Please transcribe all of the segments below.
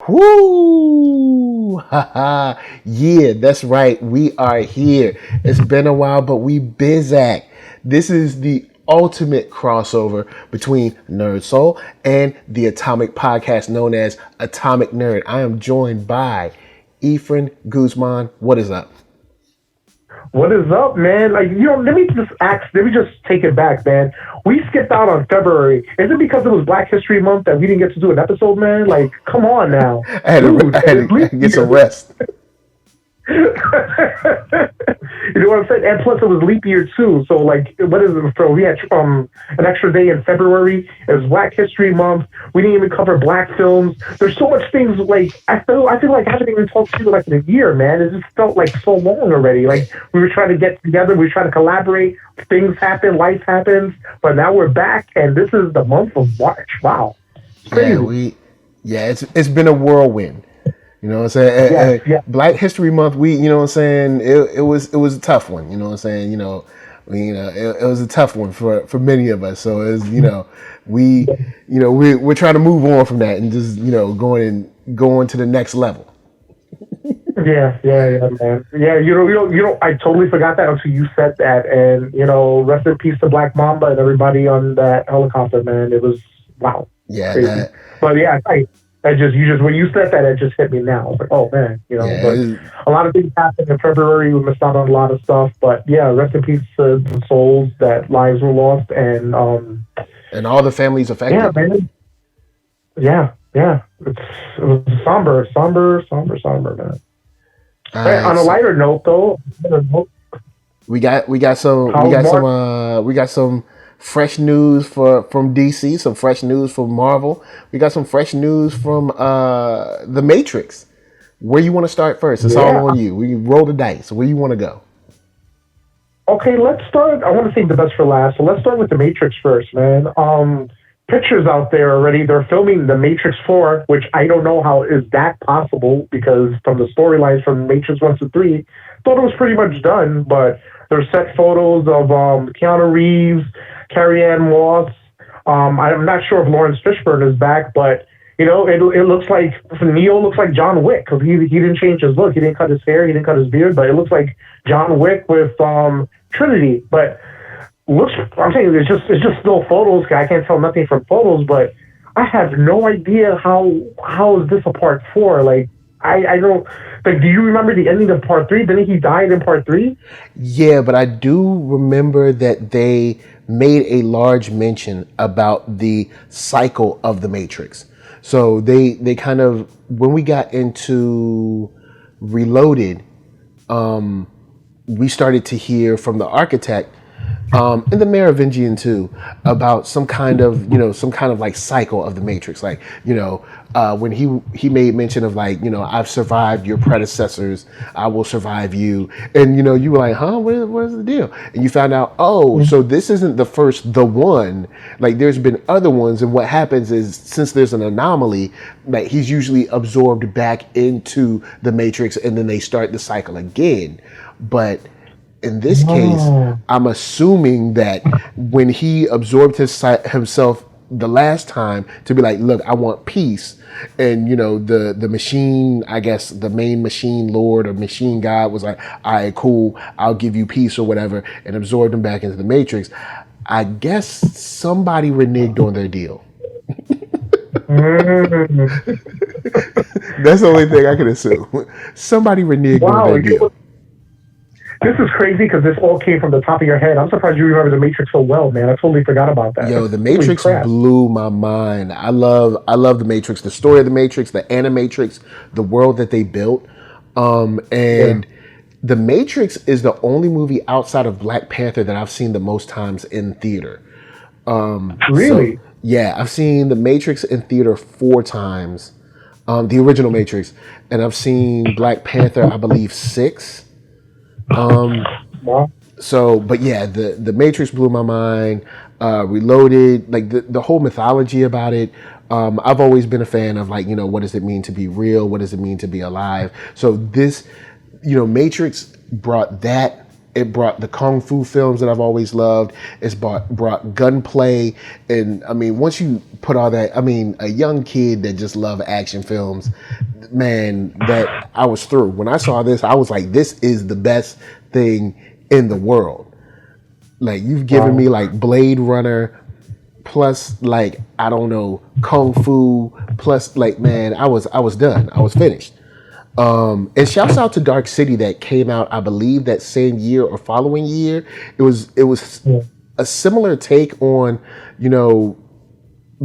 Woo! Haha! Yeah, that's right. We are here. It's been a while, but we bizac. This is the ultimate crossover between NERDSoul and the atomic podcast known as Atomic Nerd. I am joined by Efren Guzman. What is up? What is up, man? Like, let me just take it back, man. We skipped out on February. Is it because it was Black History Month that we didn't get to do an episode, man? Like, come on now. I had to get some rest. You know what I'm saying? And plus, it was leap year too. So, like, what is it? So we had an extra day in February. It was Black History Month. We didn't even cover Black films. There's so much things. Like, I feel like I haven't even talked to you like in a year, man. It just felt like so long already. Like, we were trying to get together. We were trying to collaborate. Things happen. Life happens. But now we're back, and this is the month of March. Wow. Crazy. It's been a whirlwind. You know what I'm saying? Black History Month, you know what I'm saying? It was a tough one. You know what I'm saying? It was a tough one for many of us. So it's we're trying to move on from that and just going to the next level. Yeah, man. Yeah, I totally forgot that until you said that. And rest in peace to Black Mamba and everybody on that helicopter, man. It was wow. Yeah, crazy. But yeah, when you said that, it just hit me now. I was like, oh man, but a lot of things happened in February. We missed out on a lot of stuff, but yeah, rest in peace to the souls that lives were lost and all the families affected. Yeah, man. Yeah. It was somber, man. Right, on a lighter note, though, we got some fresh news from DC, some fresh news from Marvel. We got some fresh news from The Matrix. Where you want to start first? It's all on you. We roll the dice. Where you want to go? Okay, let's start. I want to save the best for last. So let's start with The Matrix first, man. Pictures out there already. They're filming The Matrix 4, which I don't know how is that possible because from the storylines from Matrix 1 to 3, thought it was pretty much done, but there's set photos of Keanu Reeves, Carrie-Anne Moss. I'm not sure if Lawrence Fishburne is back, but it looks like Neo looks like John Wick because he didn't change his look. He didn't cut his hair. He didn't cut his beard, but it looks like John Wick with Trinity. But I'm saying it's just still photos. I can't tell nothing from photos, but I have no idea how is this a part 4? Like I don't. Like, do you remember the ending of part 3? Didn't he die in part 3? Yeah, but I do remember that they made a large mention about the cycle of the Matrix. So they kind of, when we got into Reloaded, we started to hear from the architect and the Merovingian too about some kind of like cycle of the Matrix, like when he made mention of like I've survived your predecessors, I will survive you, and you were like, huh, what is the deal? And you found out, so this isn't the one, like there's been other ones, and what happens is since there's an anomaly, like he's usually absorbed back into the Matrix and then they start the cycle again. But in this case, I'm assuming that when he absorbed himself the last time to be like, look, I want peace. And, the machine, I guess the main machine lord or machine god was like, all right, cool, I'll give you peace or whatever, and absorbed him back into the Matrix. I guess somebody reneged on their deal. That's the only thing I can assume. Somebody reneged on their deal. This is crazy because this all came from the top of your head. I'm surprised you remember The Matrix so well, man. I totally forgot about that. Yo, The Matrix blew my mind. I love The Matrix, the story of The Matrix, the Animatrix, the world that they built. The Matrix is the only movie outside of Black Panther that I've seen the most times in theater. Really? So, yeah, I've seen The Matrix in theater 4 times, the original Matrix, and I've seen Black Panther, I believe, 6. But yeah, the Matrix blew my mind. Reloaded, like the whole mythology about it. I've always been a fan of like, what does it mean to be real? What does it mean to be alive? So this, Matrix brought that It brought the kung fu films that I've always loved. It's brought gunplay, and I mean, once you put all that, I mean, a young kid that just loved action films, man, that I was through. When I saw this, I was like, this is the best thing in the world. Like, you've given me like Blade Runner, plus like, I don't know, kung fu, plus like, man, I was done. I was finished. And shouts out to Dark City that came out, I believe, that same year or following year. It was a similar take on, you know,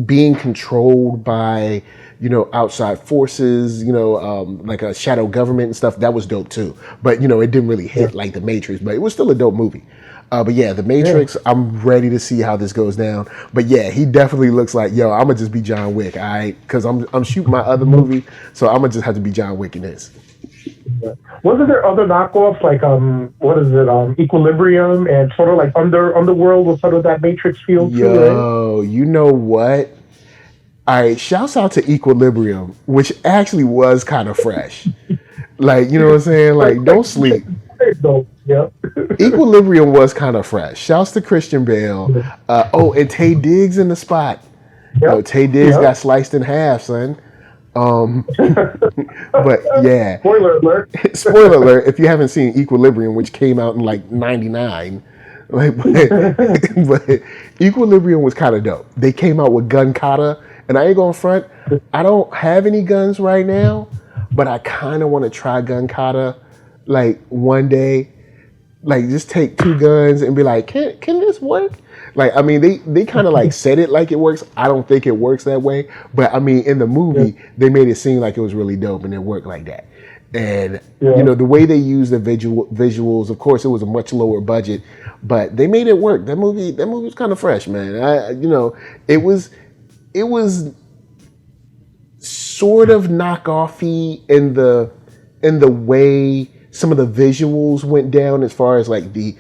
being controlled by, you know, outside forces, you know, like a shadow government and stuff. That was dope too. But, you know, it didn't really hit like The Matrix, but it was still a dope movie. But yeah, The Matrix, I'm ready to see how this goes down. But yeah, he definitely looks like, yo, I'm gonna just be John Wick, all right? Because I'm shooting my other movie, so I'm gonna just have to be John Wick in this. Wasn't there other knockoffs like what is it, Equilibrium and sort of like Underworld with sort of that Matrix feel too, right? Yo, you know what? All right, shouts out to Equilibrium, which actually was kind of fresh. Like, you know what I'm saying? Like, don't sleep. Yeah. Equilibrium was kind of fresh. Shouts to Christian Bale. And Taye Diggs in the spot. Yo, Taye Diggs got sliced in half, son. But yeah. Spoiler alert. Spoiler alert, if you haven't seen Equilibrium, which came out in like 99. Like, but Equilibrium was kind of dope. They came out with gun kata, and I ain't gonna front, I don't have any guns right now, but I kind of want to try gun kata like one day. Like, just take 2 guns and be like, can this work? Like, I mean, they kind of like said it like it works. I don't think it works that way. But I mean, in the movie, they made it seem like it was really dope and it worked like that. And, you know, the way they used the visuals, of course, it was a much lower budget, but they made it work. That movie was kind of fresh, man. You know, it was sort of knockoffy in the way some of the visuals went down as far as like the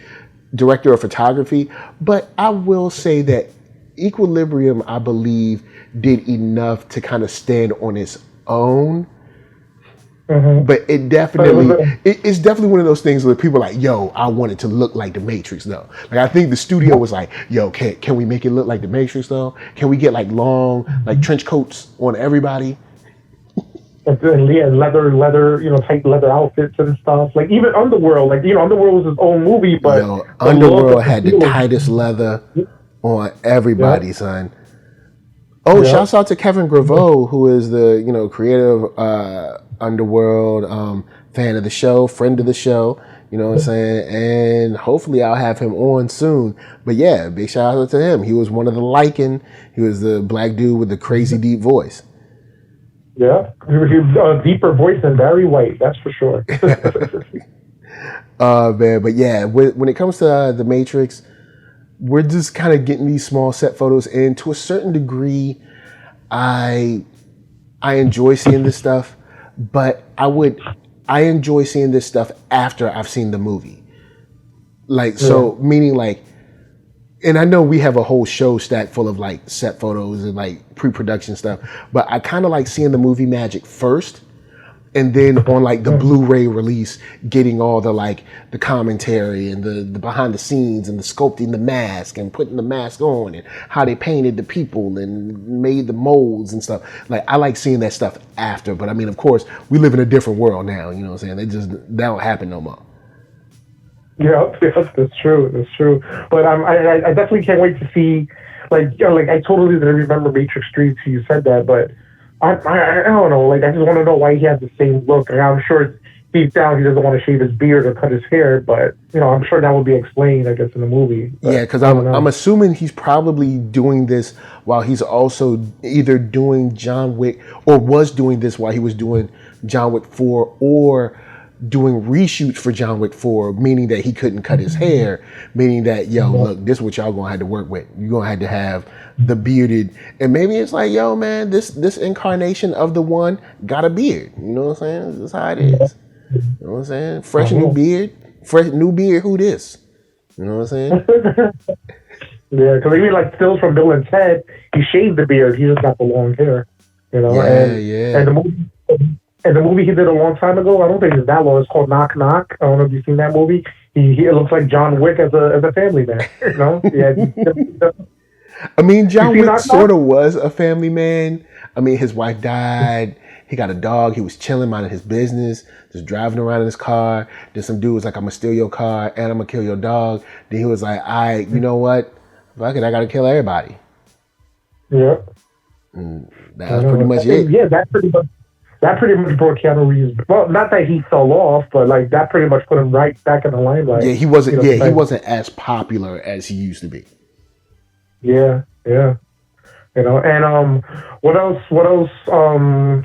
director of photography. But I will say that Equilibrium, I believe, did enough to kind of stand on its own. But it definitely, it's definitely one of those things where people are like, yo, I want it to look like The Matrix though. Like, I think the studio was like, yo, can we make it look like The Matrix though? Can we get like long, like trench coats on everybody? And leather, you know, tight leather outfits and stuff. Like, even Underworld, like, you know, Underworld was his own movie, but yo, Underworld had the tightest leather on everybody, son. Oh, shouts out to Kevin Graveau, who is the, you know, creator of Underworld, fan of the show, friend of the show, you know what I'm saying? And hopefully I'll have him on soon. But yeah, big shout out to him. He was one of the Lycan. He was the black dude with the crazy deep voice. Yeah, he was a deeper voice than Barry White, that's for sure. Man, but yeah, when it comes to The Matrix, we're just kind of getting these small set photos, and to a certain degree, I enjoy seeing this stuff, but I enjoy seeing this stuff after I've seen the movie. Like, so meaning like, and I know we have a whole show stack full of like set photos and like pre-production stuff, but I kind of like seeing the movie magic first, and then on like the Blu-ray release, getting all the like the commentary and the behind the scenes and the sculpting the mask and putting the mask on and how they painted the people and made the molds and stuff. Like, I like seeing that stuff after, but I mean, of course, we live in a different world now, you know what I'm saying? That don't happen no more. Yeah, that's true. But I definitely can't wait to see, like, you know, like, I totally didn't remember Matrix 3 till you said that, but I don't know, like, I just want to know why he had the same look. And I'm sure deep down he doesn't want to shave his beard or cut his hair, but, you know, I'm sure that will be explained, I guess, in the movie. But, yeah, because I'm assuming he's probably doing this while he's also either doing John Wick, or was doing this while he was doing John Wick 4, or doing reshoots for John Wick 4, meaning that he couldn't cut his hair, meaning that, yo, look, this is what y'all gonna have to work with. You're gonna have to have the bearded, and maybe it's like, yo, man, this incarnation of the one got a beard. You know what I'm saying? This is how it is. You know what I'm saying? Fresh new beard, who this? You know what I'm saying? Yeah, because even like stills from Bill and Ted, he shaved the beard, he just got the long hair. You know, and the movie he did a long time ago, I don't think it's that long. It's called Knock Knock. I don't know if you've seen that movie. It looks like John Wick as a family man. You know, yeah. I mean, John Wick Knock sort of was a family man. I mean, his wife died. He got a dog. He was chilling, minding his business, just driving around in his car. Then some dude was like, "I'm gonna steal your car and I'm gonna kill your dog." Then he was like, you know what? Fuck it, I gotta kill everybody." Yeah. And that was pretty much it. Yeah, that pretty much brought Keanu Reeves. Well, not that he fell off, but like that pretty much put him right back in the limelight. Yeah, he wasn't. He wasn't as popular as he used to be. Yeah. You know, and what else?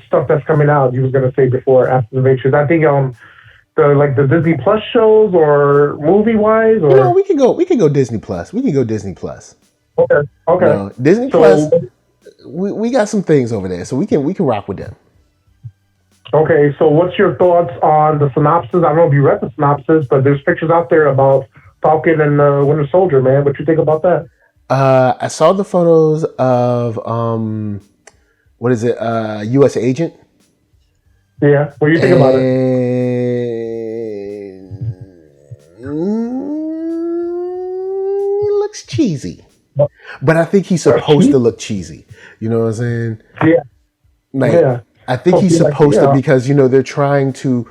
Stuff that's coming out. You was gonna say before after the Matrix. I think the Disney Plus shows or movie wise, or we can go Disney Plus. We can go Disney Plus. Okay. Disney Plus. We got some things over there, so we can rock with them. Okay, so what's your thoughts on the synopsis? I don't know if you read the synopsis, but there's pictures out there about Falcon and Winter Soldier. Man, what you think about that? I saw the photos of what is it? U.S. Agent. Yeah, what do you think about it? He looks cheesy, but I think he's supposed to look cheesy. You know what I'm saying? Yeah. I think he's supposed to, because they're trying to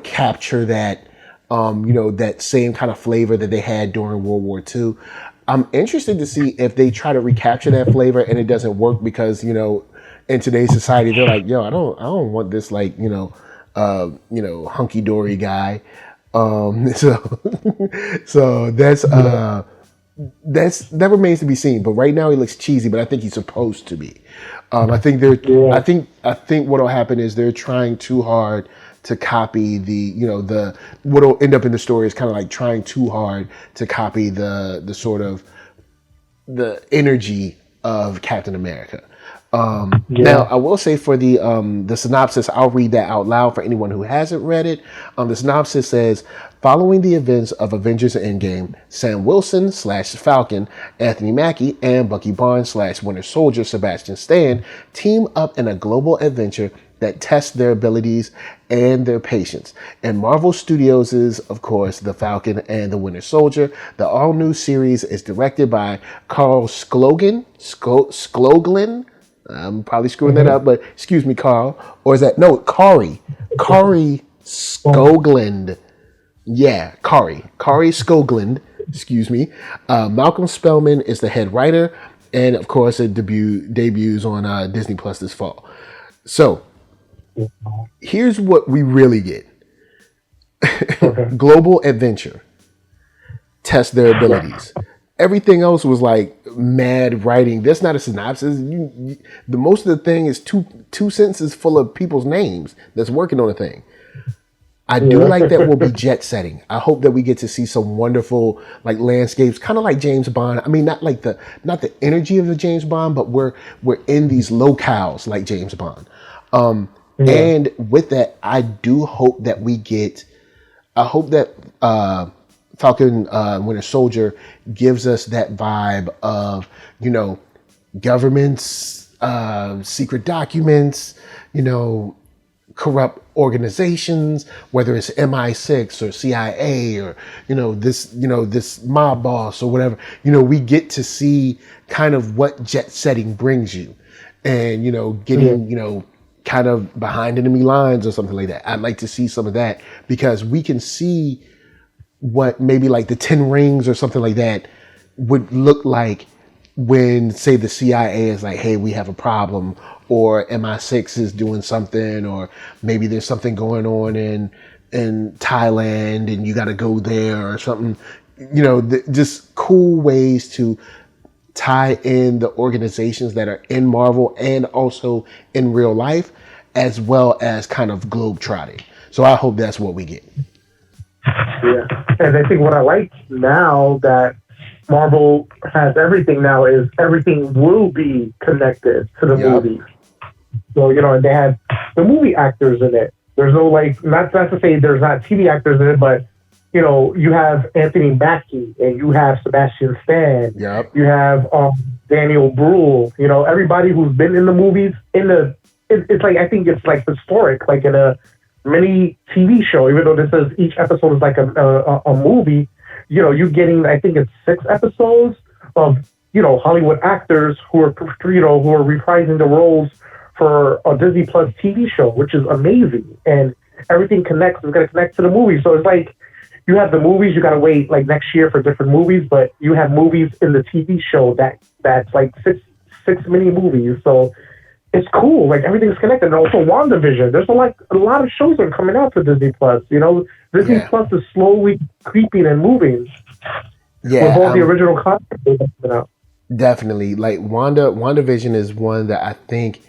capture that that same kind of flavor that they had during World War II. I'm interested to see if they try to recapture that flavor and it doesn't work, because in today's society they're like, yo, I don't want this hunky dory guy. So that remains to be seen. But right now he looks cheesy, but I think he's supposed to be. I think I think what'll happen is they're trying too hard to copy what'll end up in the story is kind of like trying too hard to copy the sort of the energy of Captain America. Now, I will say for the synopsis, I'll read that out loud for anyone who hasn't read it. The synopsis says, following the events of Avengers Endgame, Sam Wilson / Falcon, Anthony Mackie, and Bucky Barnes / Winter Soldier Sebastian Stan team up in a global adventure that tests their abilities and their patience. And Marvel Studios is, of course, The Falcon and the Winter Soldier. The all-new series is directed by Carl Skloglin. I'm probably screwing that up, but excuse me, Carl. Or is that, no, Kari Skoglund. Yeah, Kari Skoglund, excuse me. Malcolm Spellman is the head writer, and of course it debuts on Disney Plus this fall. So, here's what we really get. Global adventure. Test their abilities. Everything else was like mad writing. That's not a synopsis. The most of the thing is two sentences full of people's names that's working on a thing. I do like that we'll be jet setting. I hope that we get to see some wonderful landscapes, kind of like James Bond. I mean, not the energy of the James Bond, but we're in these locales like James Bond. And with that, I do hope that Falcon Winter Soldier gives us that vibe of, governments, secret documents, corrupt organizations, whether it's MI6 or CIA or, this mob boss or whatever. We get to see kind of what jet setting brings you, and, getting, kind of behind enemy lines or something like that. I'd like to see some of that, because we can see what maybe like the 10 Rings or something like that would look like when, say, the CIA is like, hey, we have a problem, or MI6 is doing something, or maybe there's something going on in Thailand and you got to go there or something. Just cool ways to tie in the organizations that are in Marvel and also in real life, as well as kind of globe-trotting. So I hope that's what we get. Yeah, and I think what I like now that Marvel has everything now is everything will be connected to the movies. So, and they have the movie actors in it. There's no, not to say there's not TV actors in it, but, you have Anthony Mackie and you have Sebastian Stan. Yep. You have Daniel Bruhl. Everybody who's been in the movies, it's like, I think it's like historic, like in a mini TV show, even though this is each episode is like a movie. You're getting, I think it's 6 episodes of Hollywood actors who are reprising the roles for a Disney Plus TV show, which is amazing, and everything connects. It's gonna connect to the movie, so it's like you have the movies. You gotta wait like next year for different movies, but you have movies in the TV show that's like six mini movies. So it's cool. Like everything's connected. And also WandaVision. There's a lot of shows that are coming out for Disney Plus. Disney Plus is slowly creeping and moving. Yeah, with all the original content that's coming out. Definitely. Like WandaVision is one that I think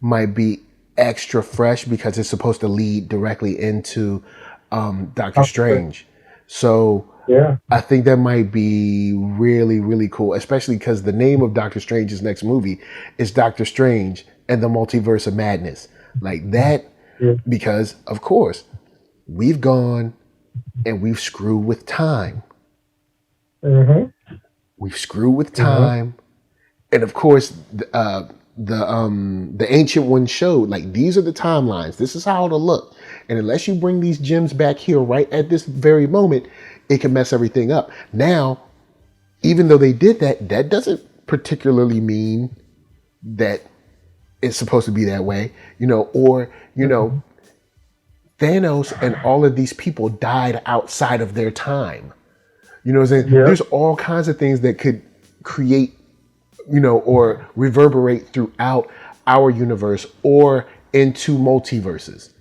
might be extra fresh because it's supposed to lead directly into Doctor Strange. So yeah, I think that might be really, really cool, especially because the name of Doctor Strange's next movie is Doctor Strange and the Multiverse of Madness. Like that, because of course, we've gone and we've screwed with time. Mm-hmm. We've screwed with time, and of course, the ancient one showed like these are the timelines. This is how it'll look, and unless you bring these gems back here right at this very moment, it can mess everything up. Now, even though they did that, that doesn't particularly mean that it's supposed to be that way, Thanos and all of these people died outside of their time. You know what I'm saying? Yeah. There's all kinds of things that could create, or reverberate throughout our universe or into multiverses.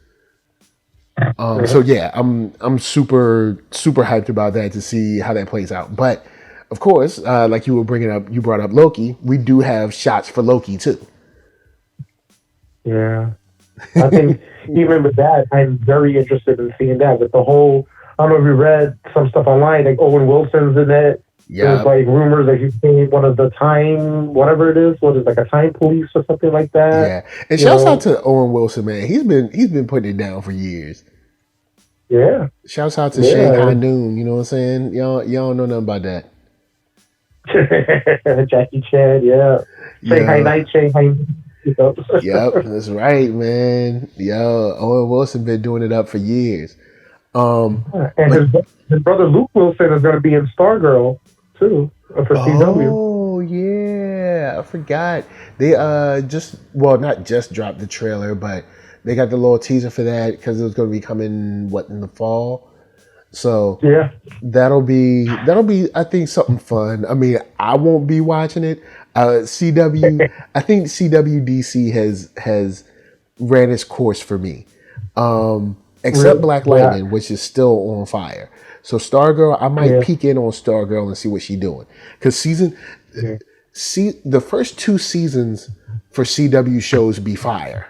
So yeah, I'm super, super hyped about that to see how that plays out. But of course, like you brought up Loki. We do have shots for Loki too. Yeah. I think even with that, I'm very interested in seeing that with the whole. I don't know if you read some stuff online, like Owen Wilson's in it. Yeah. There's like rumors that he's playing one of the time, whatever it is, like a time police or something like that. Yeah. And shouts out to Owen Wilson, man. He's been putting it down for years. Yeah. Shouts out to Shanghai Noon, you know what I'm saying? Y'all don't know nothing about that. Jackie Chan, yeah. Shanghai Night, Shanghai. Yep, that's right, man. Yo, Owen Wilson been doing it up for years. And his brother Luke Wilson is going to be in Stargirl too for CW. Oh yeah, I forgot. They not just dropped the trailer, but they got the little teaser for that because it was going to be coming in the fall. So yeah, that'll be I think something fun. I mean, I won't be watching it. CW, I think CWDC has ran its course for me. Except Black Lightning, which is still on fire. So Stargirl, I might peek in on Stargirl and see what she's doing. Because the first 2 seasons for CW shows be fire.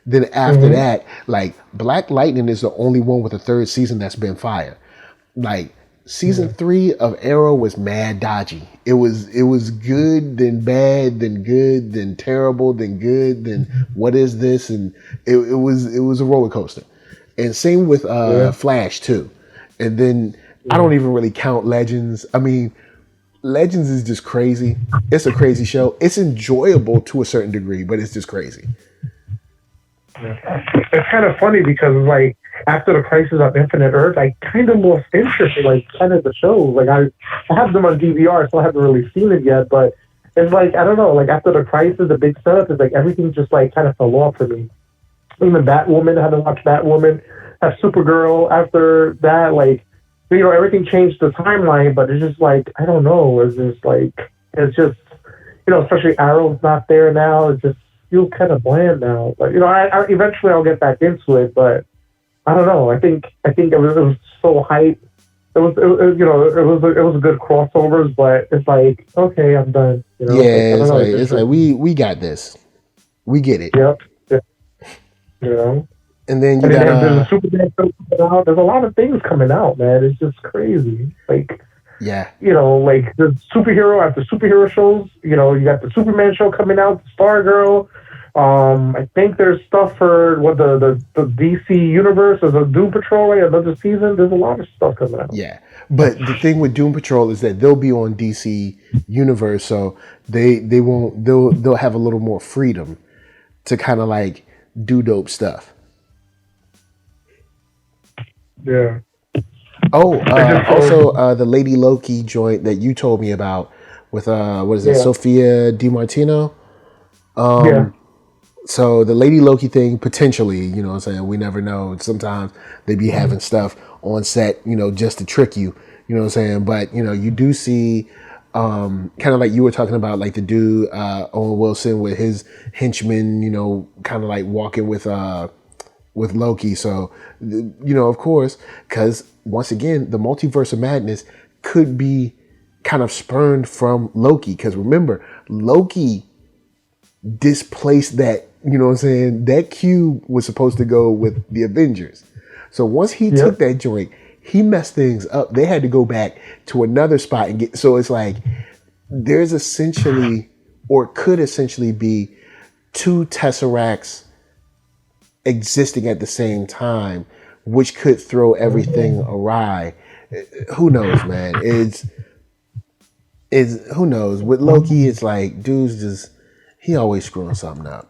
Then after that, like Black Lightning is the only one with a 3rd season that's been fire. Like season 3 of Arrow was mad dodgy. It was good, then bad, then good, then terrible, then good, then what is this? And it was a roller coaster. And same with Flash too. And then I don't even really count Legends. I mean, Legends is just crazy. It's a crazy show. It's enjoyable to a certain degree, but it's just crazy. It's kind of funny because like after the Crisis on Infinite Earth, I kind of lost interest in like kind of the shows. Like I have them on DVR, so I haven't really seen it yet. But it's like I don't know. Like after the Crisis, the big setup is like everything just like kind of fell off for me. Even Batwoman, I had to watch Batwoman. Have Supergirl after that. Like everything changed the timeline, but it's just like I don't know. It's just especially Arrow's not there now. It's just feels kind of bland now. But I eventually I'll get back into it. But I don't know. I think it was so hype. It was a good crossovers, but it's like okay, I'm done. It's like we got this. We get it. Yep. And then there's a Superman show coming out. There's a lot of things coming out, man. It's just crazy. Like like the superhero after superhero shows. You got the Superman show coming out, the Stargirl. I think there's stuff for the DC universe. There's a Doom Patrol, right? Another season. There's a lot of stuff coming out. Yeah, but the thing with Doom Patrol is that they'll be on DC universe, so they'll have a little more freedom to kind of like do dope stuff. Yeah. Oh, I just also the Lady Loki joint that you told me about with what is it, yeah, Sophia DiMartino? yeah, So the Lady Loki thing, potentially, you know what I'm saying? We never know. Sometimes they be having stuff on set, just to trick you, you know what I'm saying? But, you do see kind of like you were talking about, like the dude, Owen Wilson with his henchmen, kind of like walking with Loki. So, of course, because once again, the multiverse of madness could be kind of spurned from Loki. Because remember, Loki displaced that, you know what I'm saying? That cube was supposed to go with the Avengers. So once he took yep. that joint, he messed things up. They had to go back to another spot and get. So it's like there's essentially, or could essentially be, two Tesseracts existing at the same time, which could throw everything awry. Who knows, man? It's who knows. With Loki, it's like dude's just he always screwing something up.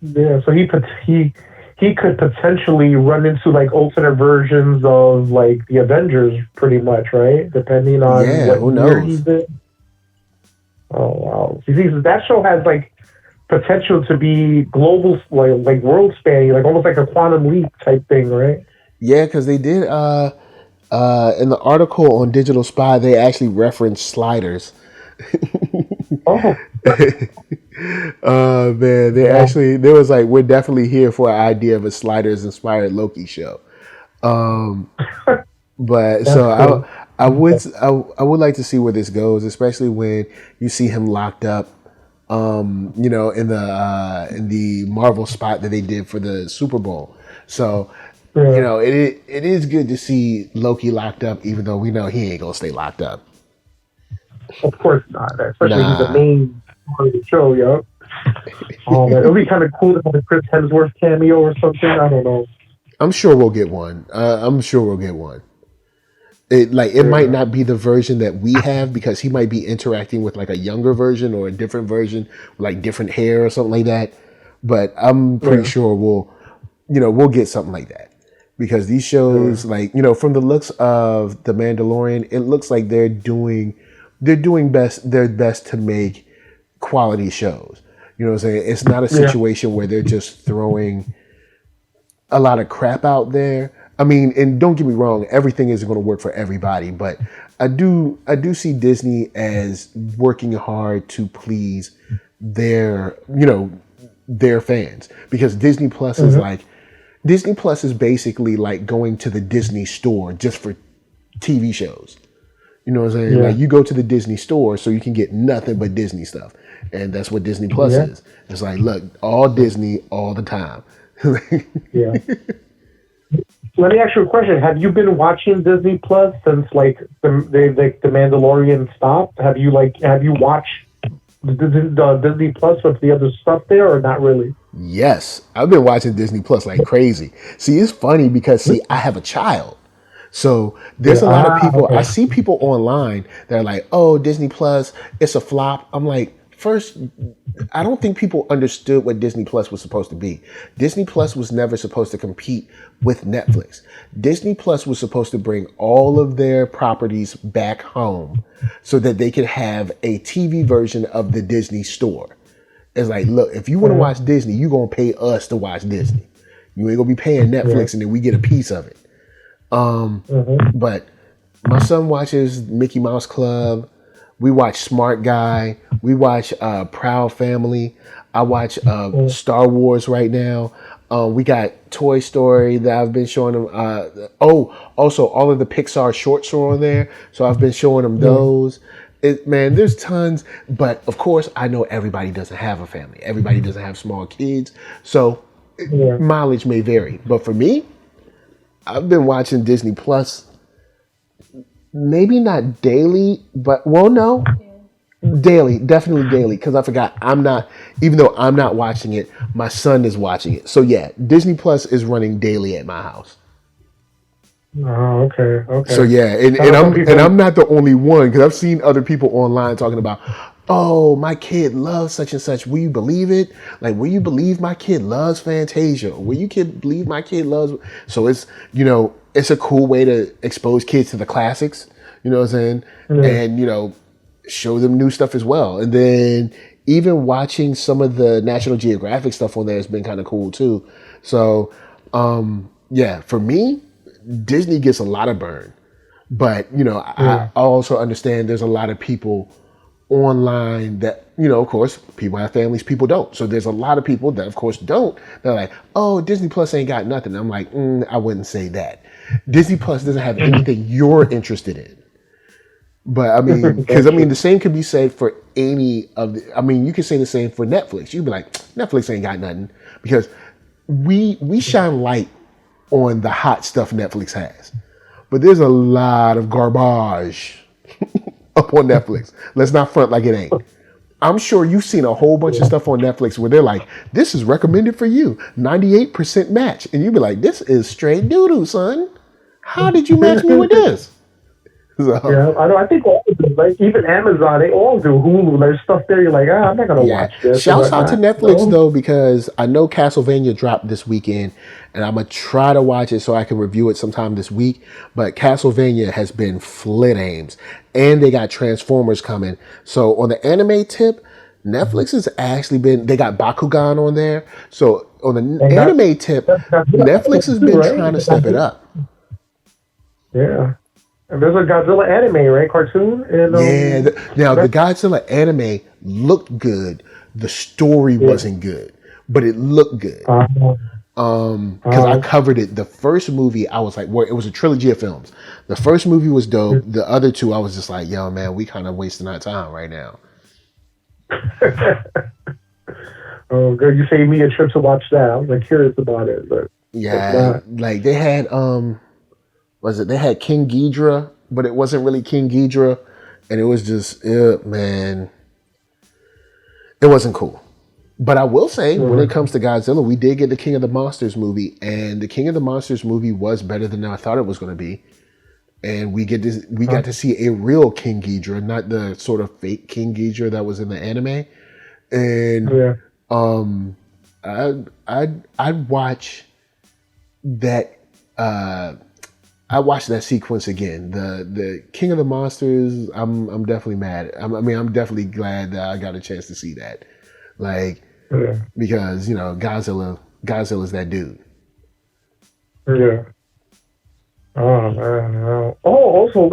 Yeah, so he could potentially run into like alternate versions of like the Avengers, pretty much, right? Depending on Yeah, what who year he's knows? in. Oh wow! You see, that show has like potential to be global, like world spanning, like almost like a quantum leap type thing, right? Yeah, because they did in the article on Digital Spy, they actually referenced sliders. Oh, Man, they yeah, actually there was like we're definitely here for an idea of a sliders inspired Loki show. But that's so cool. I would like to see where this goes, especially when you see him locked up. In the Marvel spot that they did for the Super Bowl. So, Yeah, it is good to see Loki locked up, even though we know he ain't gonna stay locked up. of course not. Especially he's the Nah, main part of the show, yo. Man, it'll be kind of cool to have a Chris Hemsworth cameo or something. I don't know. I'm sure we'll get one. I'm sure we'll get one. It might Yeah, not be the version that we have because he might be interacting with like a younger version or a different version, like different hair or something like that. But I'm pretty yeah, sure we'll get something like that because these yeah, shows, like from the looks of the Mandalorian, it looks like they're doing their best to make quality shows. You know what I'm saying? It's not a yeah. situation where they're just throwing a lot of crap out there. I mean, and don't get me wrong, everything isn't going to work for everybody, but I do see Disney as working hard to please their their fans because Hmm. Disney Plus is basically like going to the Disney store just for TV shows. You know what I'm saying? Like Yeah, you go to the Disney store so you can get nothing but Disney stuff. And that's what Disney Plus yeah, is. It's like, look, all Disney all the time. yeah. Let me ask you a question. Have you been watching Disney Plus since the Mandalorian stopped? Have you watched the Disney Plus with the other stuff there or not really? Yes, I've been watching Disney Plus like crazy. See, it's funny because I have a child. So Yeah. there's a lot of Ah, people. I okay. see people online that are like, "Oh, Disney Plus, it's a flop." I'm like, first, I don't think people understood what Disney Plus was supposed to be. Disney Plus was never supposed to compete with Netflix. Disney Plus was supposed to bring all of their properties back home so that they could have a TV version of the Disney store. It's like, look, if you want to Uh, watch Disney, you're gonna pay us to watch Disney. You ain't gonna be paying yeah. Netflix and then we get a piece of it. Hmm. But my son watches Mickey Mouse Club. We watch Smart Guy. We watch Proud Family. I watch Star Wars right now. We got Toy Story that I've been showing them. Also all of the Pixar shorts are on there, so I've been showing them Yeah. those. Man, there's tons, but of course, I know everybody doesn't have a family. Everybody doesn't have small kids, so Yeah. mileage may vary. But for me, I've been watching Disney Plus, maybe not daily, but well, no, daily, definitely daily. Because I forgot I'm not, even though I'm not watching it, my son is watching it. So yeah, Disney Plus is running daily at my house. Oh, okay. So Okay. yeah, and, I and know some I'm and people. I'm not the only one because I've seen other people online talking about, oh, my kid loves such and such. Will you believe it? Like, will you believe my kid loves Fantasia? Will you believe my kid loves? So it's, it's a cool way to expose kids to the classics, you know what I'm saying? And, show them new stuff as well. And then even watching some of the National Geographic stuff on there has been kind of cool too. So, yeah, for me, Disney gets a lot of burn. But, I also understand there's a lot of people online that, of course, people have families, people don't. So there's a lot of people that, of course, don't. They're like, oh, Disney Plus ain't got nothing. I'm like, I wouldn't say that. Disney Plus doesn't have anything you're interested in. But I mean, because the same could be said for any of the, you could say the same for Netflix. You'd be like, Netflix ain't got nothing, because we shine light on the hot stuff Netflix has. But there's a lot of garbage up on Netflix. Let's not front like it ain't. I'm sure you've seen a whole bunch of stuff on Netflix where they're like, this is recommended for you, 98% match. And you'd be like, this is straight doo-doo, son. How did you match me with this? So, yeah, I know. I think all of them, like even Amazon, they all do. Hulu, there's stuff there. You're like, I'm not gonna watch this. Shouts out to Netflix though, because I know Castlevania dropped this weekend, and I'm gonna try to watch it so I can review it sometime this week. But Castlevania has been flit aims, and they got Transformers coming. So on the anime tip, Netflix has actually been. They got Bakugan on there. So on the anime tip, Netflix has been trying to step it up. Yeah. And there's a Godzilla anime, right? Cartoon? And, now the Godzilla anime looked good. The story wasn't good, but it looked good. Because I covered it. The first movie, I was like, it was a trilogy of films. The first movie was dope. The other two, I was just like, yo, man, we kind of wasting our time right now. Oh, good. You saved me a trip to watch that. I was like curious about it, but like they had they had King Ghidorah, but it wasn't really King Ghidorah, and it was just, man, it wasn't cool. But I will say, when it comes to Godzilla, we did get the King of the Monsters movie, and the King of the Monsters movie was better than I thought it was going to be. And we got to see a real King Ghidorah, not the sort of fake King Ghidorah that was in the anime. And I'd watch that. I watched that sequence again. The King of the Monsters. I'm definitely mad. I'm definitely glad that I got a chance to see that. Like, because Godzilla's that dude. Yeah. Oh man. Oh, also,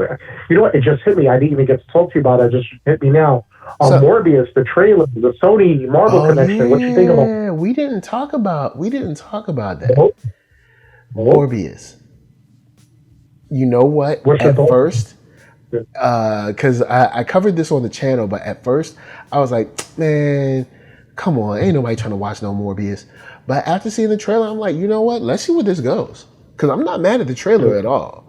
you know what? It just hit me. I didn't even get to talk to you about it. It just hit me now. Morbius, the trailer, the Sony Marvel connection. Yeah. What you think about? Yeah, we didn't talk about that. Nope. Morbius. You know what? At first, because I covered this on the channel, but at first I was like, man, come on, ain't nobody trying to watch no Morbius. But after seeing the trailer, I'm like, you know what? Let's see where this goes. Because I'm not mad at the trailer at all.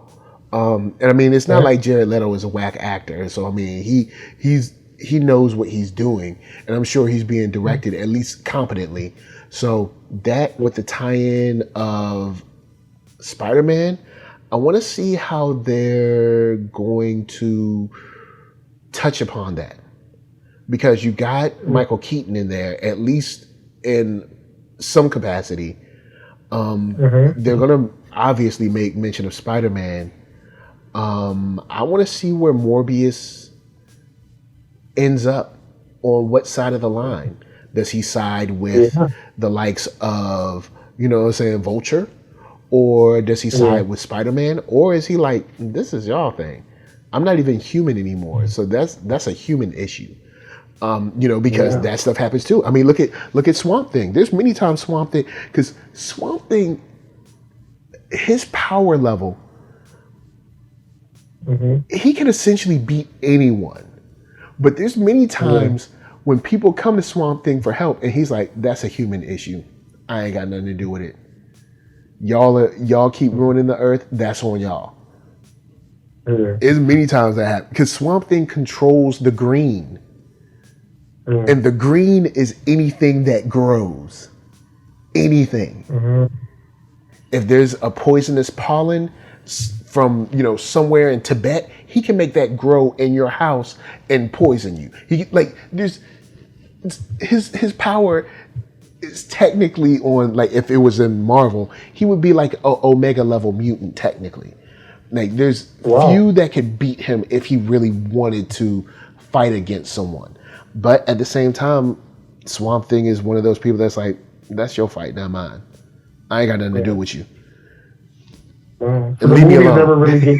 And it's not like Jared Leto is a whack actor. So he knows what he's doing, and I'm sure he's being directed at least competently. So that with the tie-in of Spider-Man, I want to see how they're going to touch upon that, because you got Michael Keaton in there, at least in some capacity. They're going to obviously make mention of Spider-Man. I want to see where Morbius ends up, on what side of the line. Does he side with the likes of, Vulture? Or does he side with Spider-Man? Or is he like, this is y'all thing. I'm not even human anymore. So that's a human issue. Because that stuff happens too. Look at Swamp Thing. There's many times Swamp Thing, because Swamp Thing, his power level, he can essentially beat anyone. But there's many times when people come to Swamp Thing for help, and he's like, that's a human issue. I ain't got nothing to do with it. Y'all keep ruining the earth. That's on y'all. There's many times that happen, because Swamp Thing controls the green, and the green is anything that grows. Anything. If there's a poisonous pollen, from somewhere in Tibet, he can make that grow in your house and poison you. He like there's his power is technically on, like, if it was in Marvel, he would be like a Omega level mutant technically. Like there's few that could beat him if he really wanted to fight against someone. But at the same time, Swamp Thing is one of those people that's like, that's your fight, not mine. I ain't got nothing to do with you. So leave me alone. Never really gave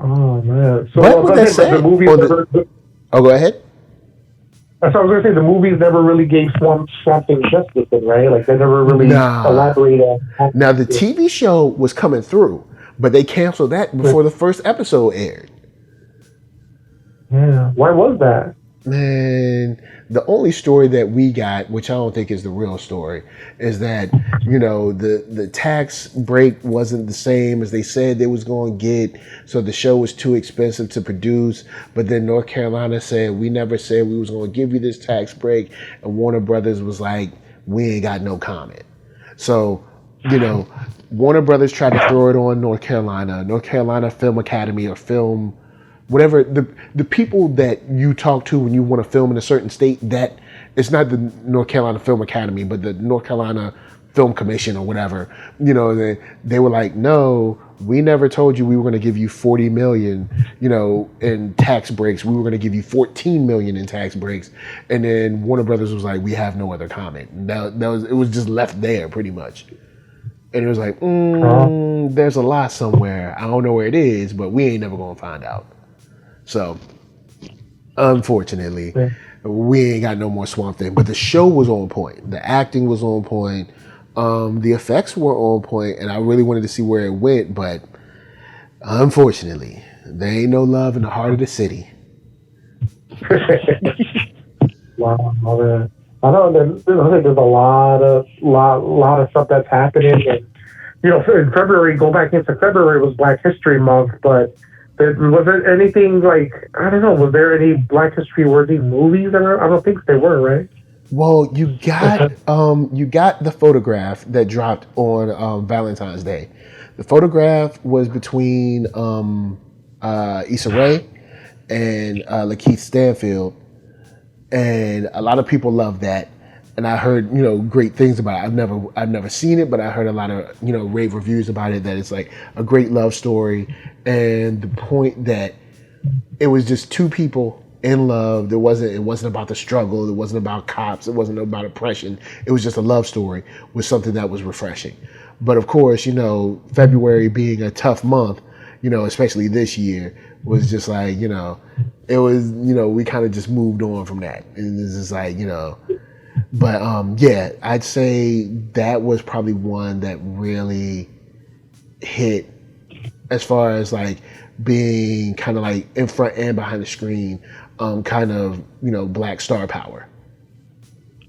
Oh man! So what would that say? The movies never, go ahead. So I was going to say the movies never really gave Swamp Thing justice, right? Like they never really elaborated on. Now the TV show was coming through, but they canceled that before the first episode aired. Yeah, why was that? Man, the only story that we got, which I don't think is the real story, is that the tax break wasn't the same as they said they was going to get, so the show was too expensive to produce. But then North Carolina said, we never said we was going to give you this tax break, and Warner Brothers was like, we ain't got no comment. So Warner Brothers tried to throw it on North Carolina Film Academy, or film whatever, the people that you talk to when you want to film in a certain state, that it's not the North Carolina Film Academy, but the North Carolina Film Commission or whatever, they were like, no, we never told you we were going to give you 40 million, in tax breaks. We were going to give you 14 million in tax breaks. And then Warner Brothers was like, we have no other comment. It was just left there pretty much. And it was like, there's a lie somewhere. I don't know where it is, but we ain't never going to find out. So, unfortunately, we ain't got no more Swamp Thing. But the show was on point. The acting was on point. The effects were on point, and I really wanted to see where it went. But unfortunately, there ain't no love in the heart of the city. Wow, man. I know there's a lot of stuff that's happening, and in February, go back into February was Black History Month, but. Was there anything like, I don't know, was there any Black History worthy movies? I don't think they were, right? Well, you got the Photograph that dropped on Valentine's Day. The Photograph was between Issa Rae and Lakeith Stanfield, and a lot of people love that. And I heard, great things about it. I've never seen it, but I heard a lot of, rave reviews about it, that it's like a great love story. And the point that it was just two people in love. It wasn't about the struggle. It wasn't about cops. It wasn't about oppression. It was just a love story with something that was refreshing. But of course, February being a tough month, especially this year, was just like, it was, we kind of just moved on from that. And it's just like, But I'd say that was probably one that really hit as far as like being kind of like in front and behind the screen, kind of, Black star power.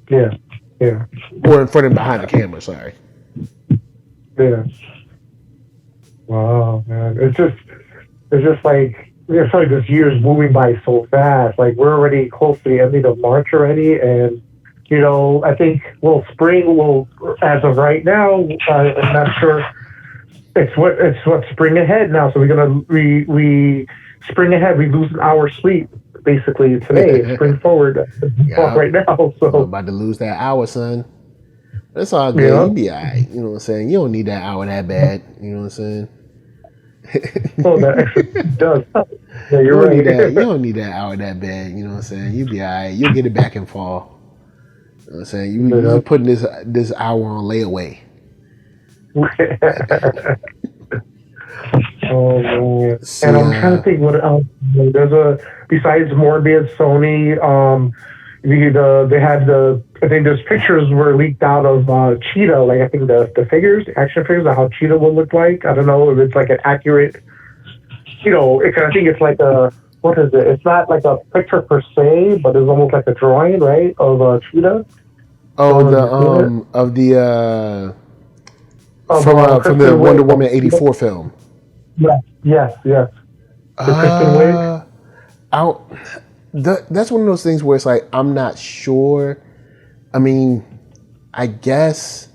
Yeah. Or in front and behind the camera, sorry. Yeah. Wow, man. It's just like this year's moving by so fast. Like we're already close to the ending of March already, and I think, spring will, as of right now, I'm not sure. It's what spring ahead now. So we're gonna we spring ahead. We lose an hour's sleep basically today. Spring forward right now. So I'm about to lose that hour, son. That's all good. You'll be all right. You know what I'm saying? You don't need that hour that bad. You know what I'm saying? That actually does. Yeah, you're right. You don't need that hour that bad. You know what I'm saying? You'll be all right. You'll get it back in fall. You know what I'm saying? You're putting this hour on layaway. Oh man! See, and I'm trying to think what else. Besides Morbius, Sony. They had I think those pictures were leaked out of Cheetah. Like I think the figures, the action figures of how Cheetah would look like. I don't know if it's like an accurate. I think it's like a. What is it? It's not like a picture per se, but it's almost like a drawing, right, of Cheetah. Oh, from the Wonder Woman 84 film. Yes. That's one of those things where it's like, I'm not sure. I mean, I guess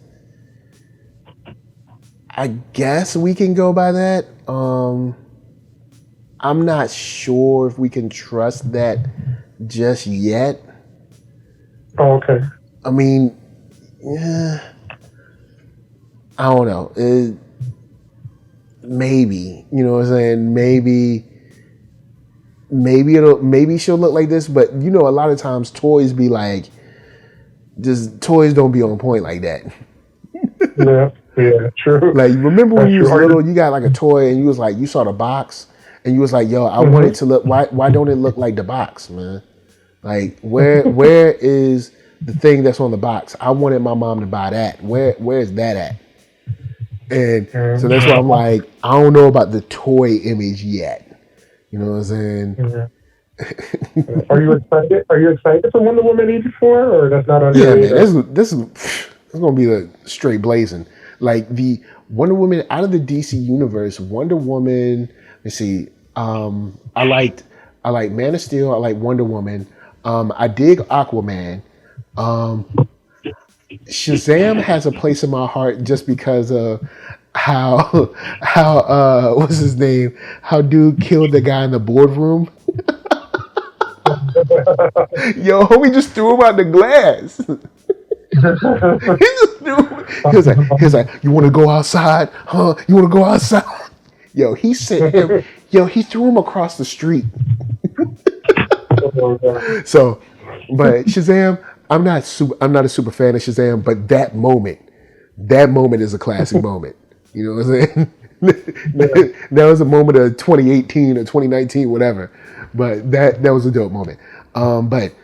I guess we can go by that. I'm not sure if we can trust that just yet. Oh, okay. I mean, yeah, I don't know. Maybe, you know what I'm saying? Maybe she'll look like this, but you know, a lot of times toys be like, just toys don't be on point like that. Yeah, true. Like, remember when you was little, you got like a toy and you was like, you saw the box and you was like, yo, I want it to look, why don't it look like the box, man? Like, where is the thing that's on the box? I wanted my mom to buy that. Where's that at? And so that's why I'm like, I don't know about the toy image yet. You know what I'm saying? Yeah. Are you excited? Are you excited for Wonder Woman 84, or that's not on your radar? Yeah, man, this is gonna be the straight blazing. Like the Wonder Woman out of the DC universe, Wonder Woman. Let's see. I like Man of Steel. I like Wonder Woman. I dig Aquaman. Shazam has a place in my heart just because of how what's his name? How dude killed the guy in the boardroom. Yo, homie just threw him out the glass. He was like, you want to go outside? Huh? You want to go outside? Yo, he sent him. Yo, he threw him across the street. So, but Shazam, I'm not a super fan of Shazam, but that moment is a classic moment. You know what I'm saying? That was a moment of 2018 or 2019, whatever. But that was a dope moment. But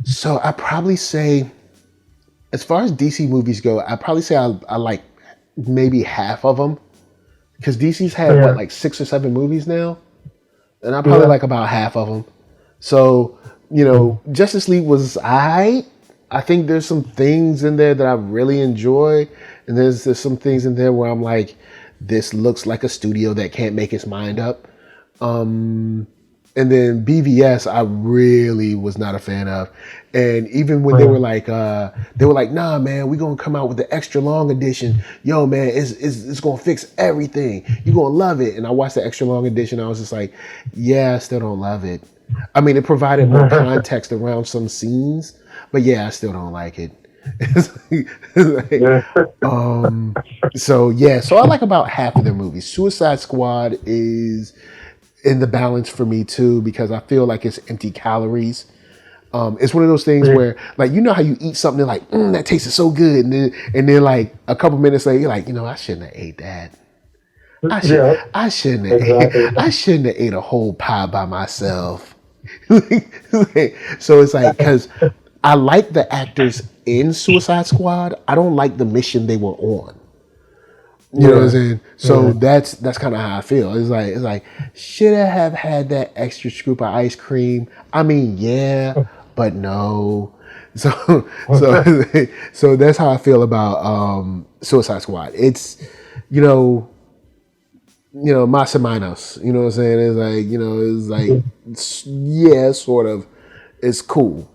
so I probably say, as far as DC movies go, I probably say I like maybe half of them, because DC's had what, like 6 or 7 movies now, and I probably like about half of them. So, you know, Justice League was I think there's some things in there that I really enjoy, and there's some things in there where I'm like, this looks like a studio that can't make its mind up. And then BVS, I really was not a fan of. And even when they were like, nah, man, we're gonna come out with the extra long edition. Yo, man, it's gonna fix everything. You're gonna love it. And I watched the extra long edition. I was just like, yeah, I still don't love it. I mean, it provided more context around some scenes, but yeah, I still don't like it. So I like about half of their movies. Suicide Squad is in the balance for me too, because I feel like it's empty calories. It's one of those things where, like, you know how you eat something and like, that tasted so good, and then like a couple minutes later, you're like, you know, I shouldn't have ate that. I shouldn't have ate a whole pie by myself. So it's like, because I like the actors in Suicide Squad, I don't like the mission they were on. You know what I'm saying? So that's kind of how I feel. It's like should I have had that extra scoop of ice cream? I mean, yeah, but no. So that's how I feel about Suicide Squad. It's you know más o menos. You know what I'm saying? It's like sort of. It's cool.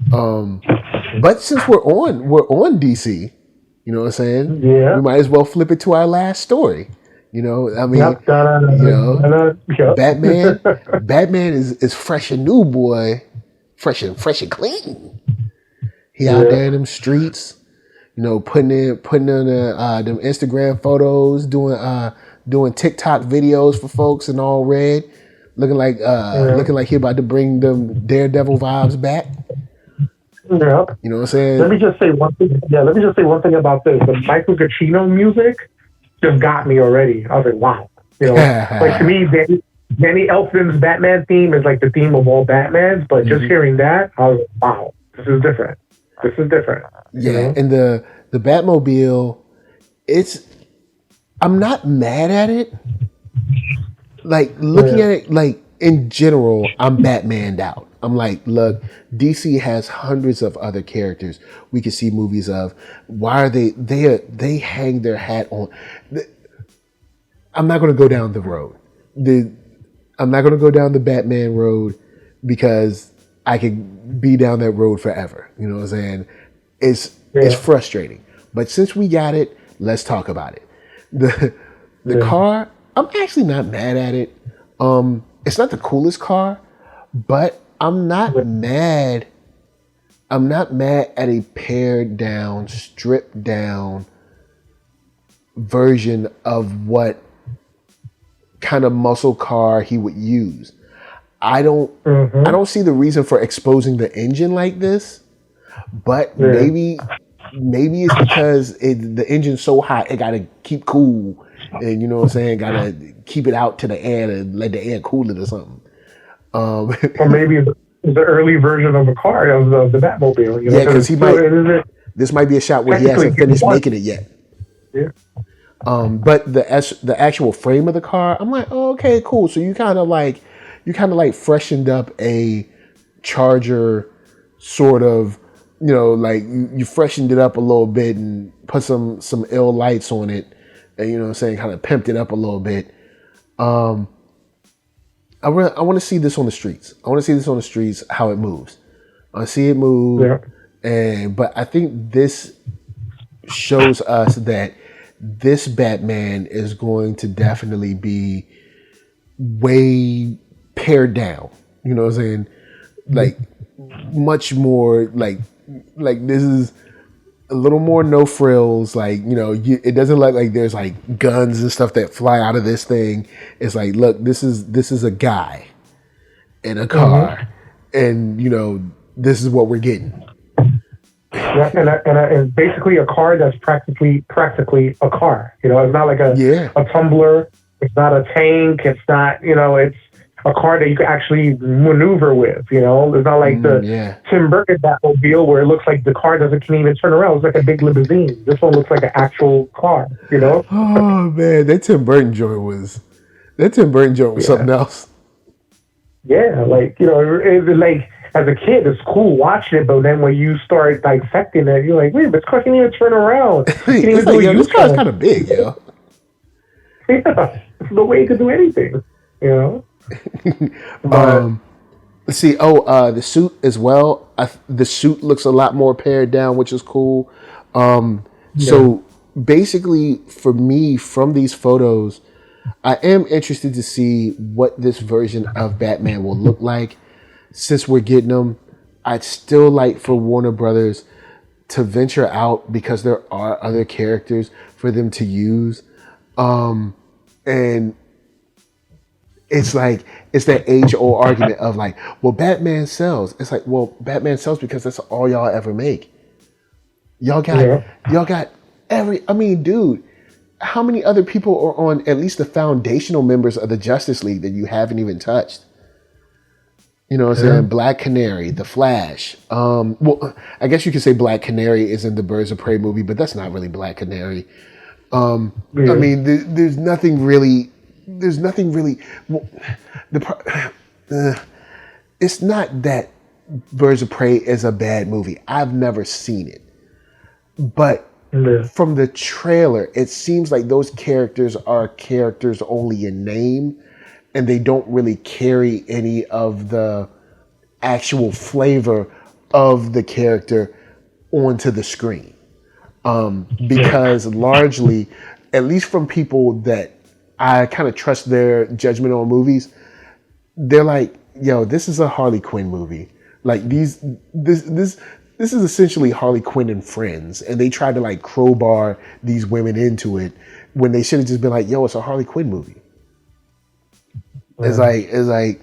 But since we're on DC. You know what I'm saying? Yeah. We might as well flip it to our last story. You know, I mean, Batman is fresh and new, boy. Fresh and clean. He out there in them streets, you know, putting in them Instagram photos, doing TikTok videos for folks in all red, looking like he about to bring them Daredevil vibes back. Yeah. You know what I'm saying? Let me just say one thing about this. The Michael Giacchino music just got me already. I was like, wow. You know, like to me, Danny Elfman's Batman theme is like the theme of all Batmans, but just hearing that, I was like, wow, this is different. Yeah, you know? And the Batmobile, I'm not mad at it. Like, looking at it, like, in general, I'm Batmaned out. I'm like, look, DC has hundreds of other characters we could see movies of. Why are they hang their hat on? I'm not going to go down the road. I'm not going to go down the Batman road, because I could be down that road forever. You know what I'm saying? It's frustrating. But since we got it, let's talk about it. the car, I'm actually not mad at it. It's not the coolest car, but I'm not mad. I'm not mad at a pared down, stripped down version of what kind of muscle car he would use. I don't see the reason for exposing the engine like this, but maybe it's because the engine's so hot it gotta keep cool, and you know what I'm saying, gotta keep it out to the air and let the air cool it or something. Or maybe it's the early version of a car of the Batmobile. You know, yeah, because this might be a shot where he hasn't finished making it yet. Yeah. But the actual frame of the car, I'm like, oh, okay, cool. So you kind of like freshened up a Charger, sort of, you know, like you freshened it up a little bit and put some ill lights on it, and you know what I'm saying, kind of pimped it up a little bit. I want to see this on the streets. I want to see this on the streets, how it moves. I see it move, but I think this shows us that this Batman is going to definitely be way pared down. You know what I'm saying? Like much more like this is a little more no frills. Like, you know, it doesn't look like there's like guns and stuff that fly out of this thing. It's like, look, this is a guy in a car, and you know, this is what we're getting. Yeah, and basically a car that's practically a car. You know, it's not like a tumbler. It's not a tank. It's not, you know, it's a car that you can actually maneuver with. You know, it's not like the Tim Burton Batmobile where it looks like the car can't even turn around. It's like a big limousine. This one looks like an actual car. You know? Oh man, that Tim Burton joint was something else. Yeah, like, you know, it's like, as a kid, it's cool watching it, but then when you start dissecting it, you're like, wait, this car can't even turn around. It's like, yo, this car's kind of big, yo. Yeah, there's no way you could do anything, you know? Let's see. The suit as well. The suit looks a lot more pared down, which is cool. So basically, for me, from these photos, I am interested to see what this version of Batman will look like. Since we're getting them, I'd still like for Warner Brothers to venture out, because there are other characters for them to use. And it's like, it's that age-old argument of like, well, Batman sells. It's like, well, Batman sells because that's all y'all ever make. Y'all got I mean, dude, how many other people are on at least the foundational members of the Justice League that you haven't even touched? You know what I'm saying? Black Canary, The Flash. Well, I guess you could say Black Canary is in the Birds of Prey movie, but that's not really Black Canary. I mean, there's nothing really. Well, it's not that Birds of Prey is a bad movie. I've never seen it, but from the trailer, it seems like those characters are characters only in name, and they don't really carry any of the actual flavor of the character onto the screen. Because largely, at least from people that I kind of trust their judgment on movies, they're like, yo, this is a Harley Quinn movie. Like this is essentially Harley Quinn and friends, and they tried to like crowbar these women into it when they should have just been like, yo, it's a Harley Quinn movie. It's like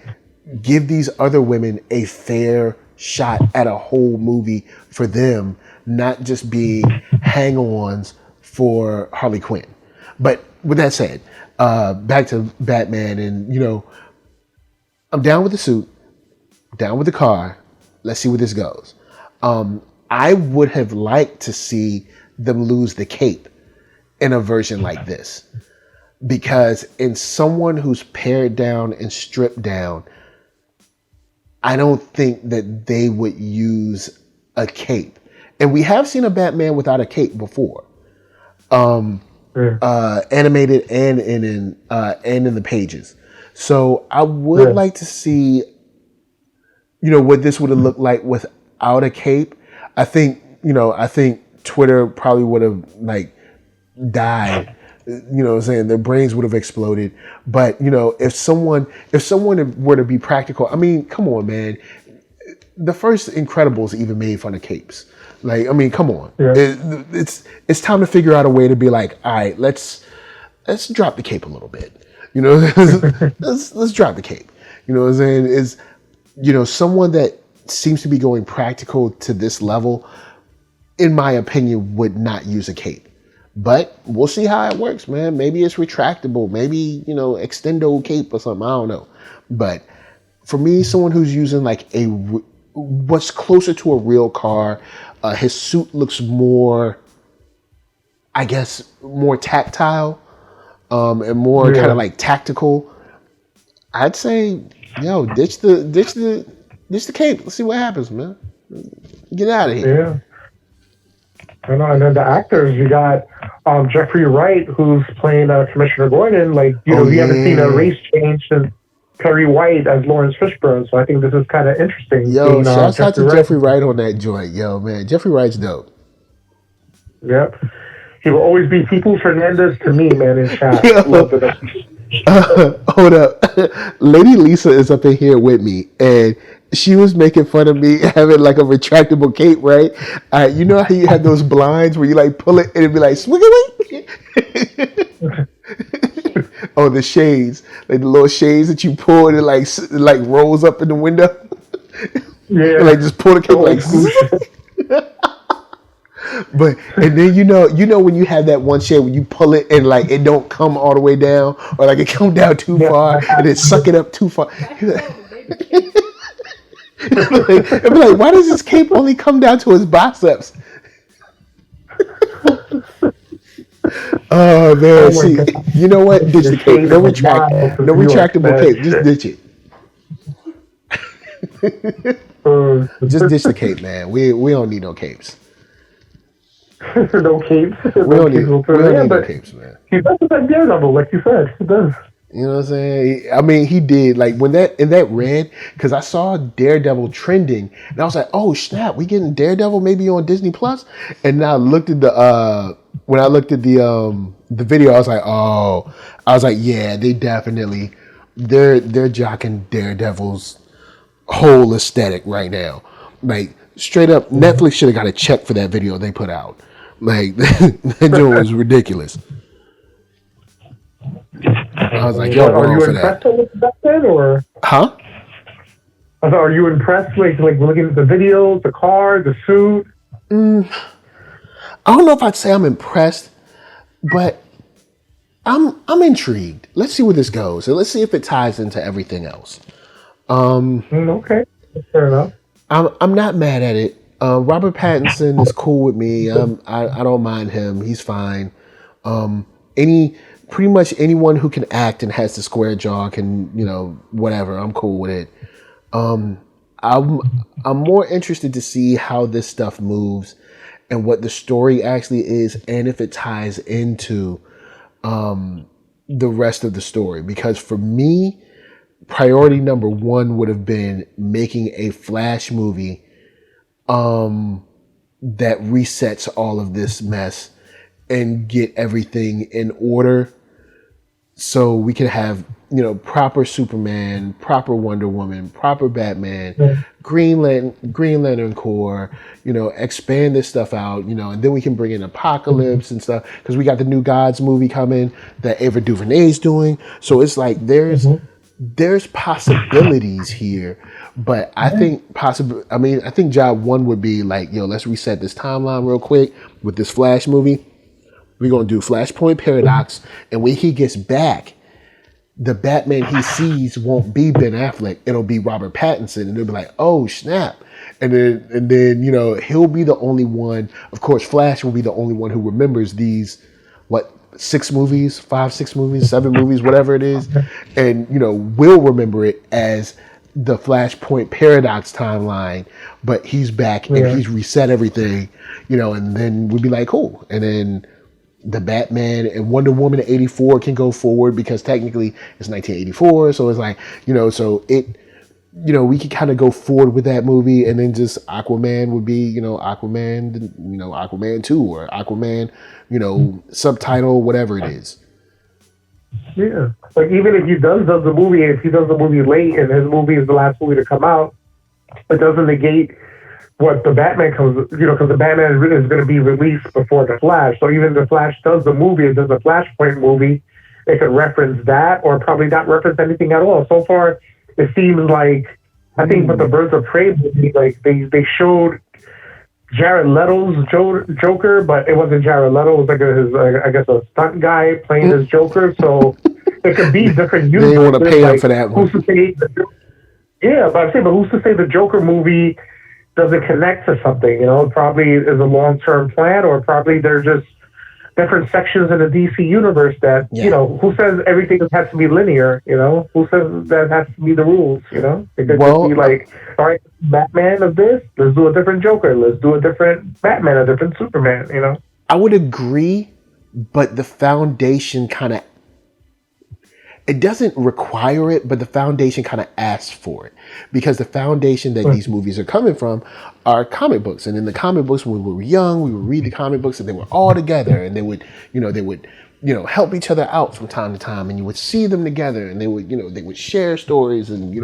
give these other women a fair shot at a whole movie for them, not just be hang-ons for Harley Quinn. But with that said, back to Batman, and you know, I'm down with the suit, down with the car. Let's see where this goes. I would have liked to see them lose the cape in a version like this, because in someone who's pared down and stripped down, I don't think that they would use a cape. And we have seen a Batman without a cape before, animated and in the pages. So I would like to see, you know, what this would have looked like without a cape. I think Twitter probably would have like died you know what I'm saying, their brains would have exploded. But, you know, if someone were to be practical, I mean, come on, man. The first Incredibles even made fun of capes. Like, I mean, come on. Yeah. It's time to figure out a way to be like, all right, let's drop the cape a little bit. You know, let's drop the cape. You know what I'm saying? Is, you know, someone that seems to be going practical to this level, in my opinion, would not use a cape. But we'll see how it works, man. Maybe it's retractable. Maybe, you know, extendo cape or something. I don't know. But for me, someone who's using like what's closer to a real car, his suit looks more, I guess, more tactile, and more kind of like tactical. I'd say, yo, ditch the cape. Let's see what happens, man. Get out of here. Yeah. I know, and then the actors, you got Jeffrey Wright, who's playing Commissioner Gordon. Like, you know, we haven't seen a race change since Perry White as Lawrence Fishburne, so I think this is kind of interesting. Yo, shouts out to Jeffrey Wright on that joint. Yo, man, Jeffrey Wright's dope. Yep. He will always be People Fernandez to me, man, in chat. Love it. Hold up. Lady Lisa is up in here with me, and she was making fun of me having like a retractable cape, right? You know how you have those blinds where you like pull it and it'd be like swiggly? Oh, the shades, like the little shades that you pull and it like rolls up in the window. Yeah. And, like just pull the cape like. But and then you know when you have that one shade when you pull it and like it don't come all the way down or like it come down too far and it suck it up too far. It'd be like, why does this cape only come down to his biceps? Oh man, see, God. You know what? Ditch the cape. No retractable cape. Just ditch it. Just ditch the cape, man. We don't need no capes. No capes. We don't need no capes, man. He does that Daredevil, like you said. He does. You know what I'm saying? I mean, he did. Like when in that red, because I saw Daredevil trending, and I was like, "Oh snap, we getting Daredevil maybe on Disney Plus." And then I looked at the video, I was like, "Yeah, they definitely they're jocking Daredevil's whole aesthetic right now. Like straight up, Netflix should have got a check for that video they put out. Like that joke was ridiculous." I was like, "Yo, are you impressed with that, or?" Huh? Are you impressed, like looking at the videos, the car, the suit? I don't know if I'd say I'm impressed, but I'm intrigued. Let's see where this goes, and let's see if it ties into everything else. Okay, fair enough. I'm not mad at it. Robert Pattinson is cool with me. I don't mind him. He's fine. Pretty much anyone who can act and has the square jaw can, you know, whatever. I'm cool with it. I'm more interested to see how this stuff moves and what the story actually is, and if it ties into the rest of the story. Because for me, priority number one would have been making a Flash movie that resets all of this mess and get everything in order, so we can have, you know, proper Superman, proper Wonder Woman, proper Batman, Green Lantern Corps, you know, expand this stuff out, you know, and then we can bring in Apocalypse and stuff, because we got the New Gods movie coming that Ava DuVernay's doing. So it's like there's possibilities here, but I think I think job one would be like, yo, let's reset this timeline real quick with this Flash movie. We're going to do Flashpoint Paradox, and when he gets back, the Batman he sees won't be Ben Affleck. It'll be Robert Pattinson, and they'll be like, oh, snap. And then, you know, he'll be the only one. Of course, Flash will be the only one who remembers these, 6 movies, 5, 6 movies, 7 movies, whatever it is. And, you know, we'll remember it as the Flashpoint Paradox timeline, but he's back and he's reset everything, you know, and then we'd be like, cool. And then the Batman and Wonder Woman 84 can go forward because technically it's 1984. So it's like, you know, so we could kind of go forward with that movie, and then just Aquaman would be, Aquaman, Aquaman 2 or Aquaman, subtitle, whatever it is. Yeah. Like, even if he does the movie, if he does the movie late and his movie is the last movie to come out, it doesn't negate what the Batman comes, because the Batman is going to be released before the Flash. So even if the Flash does the movie, it does a Flashpoint movie, it could reference that or probably not reference anything at all. So far, it seems like, I think with the Birds of Prey movie, like they showed Jared Leto's Joker, but it wasn't Jared Leto. It was I guess a stunt guy playing his Joker. So it could be different universes. They want to pay him for that one. Who's to say? But who's to say the Joker movie doesn't connect to something? Probably is a long-term plan, or probably they're just different sections in the DC universe that, who says everything has to be linear, Who says that has to be the rules, It could just be like, all right, Batman of this, let's do a different Joker, let's do a different Batman, a different Superman, I would agree, but the foundation kind of, it doesn't require it, but the foundation kind of asks for it, because the foundation that these movies are coming from are comic books. And in the comic books, when we were young, we would read the comic books and they were all together, and they would help each other out from time to time, and you would see them together, and they would share stories, and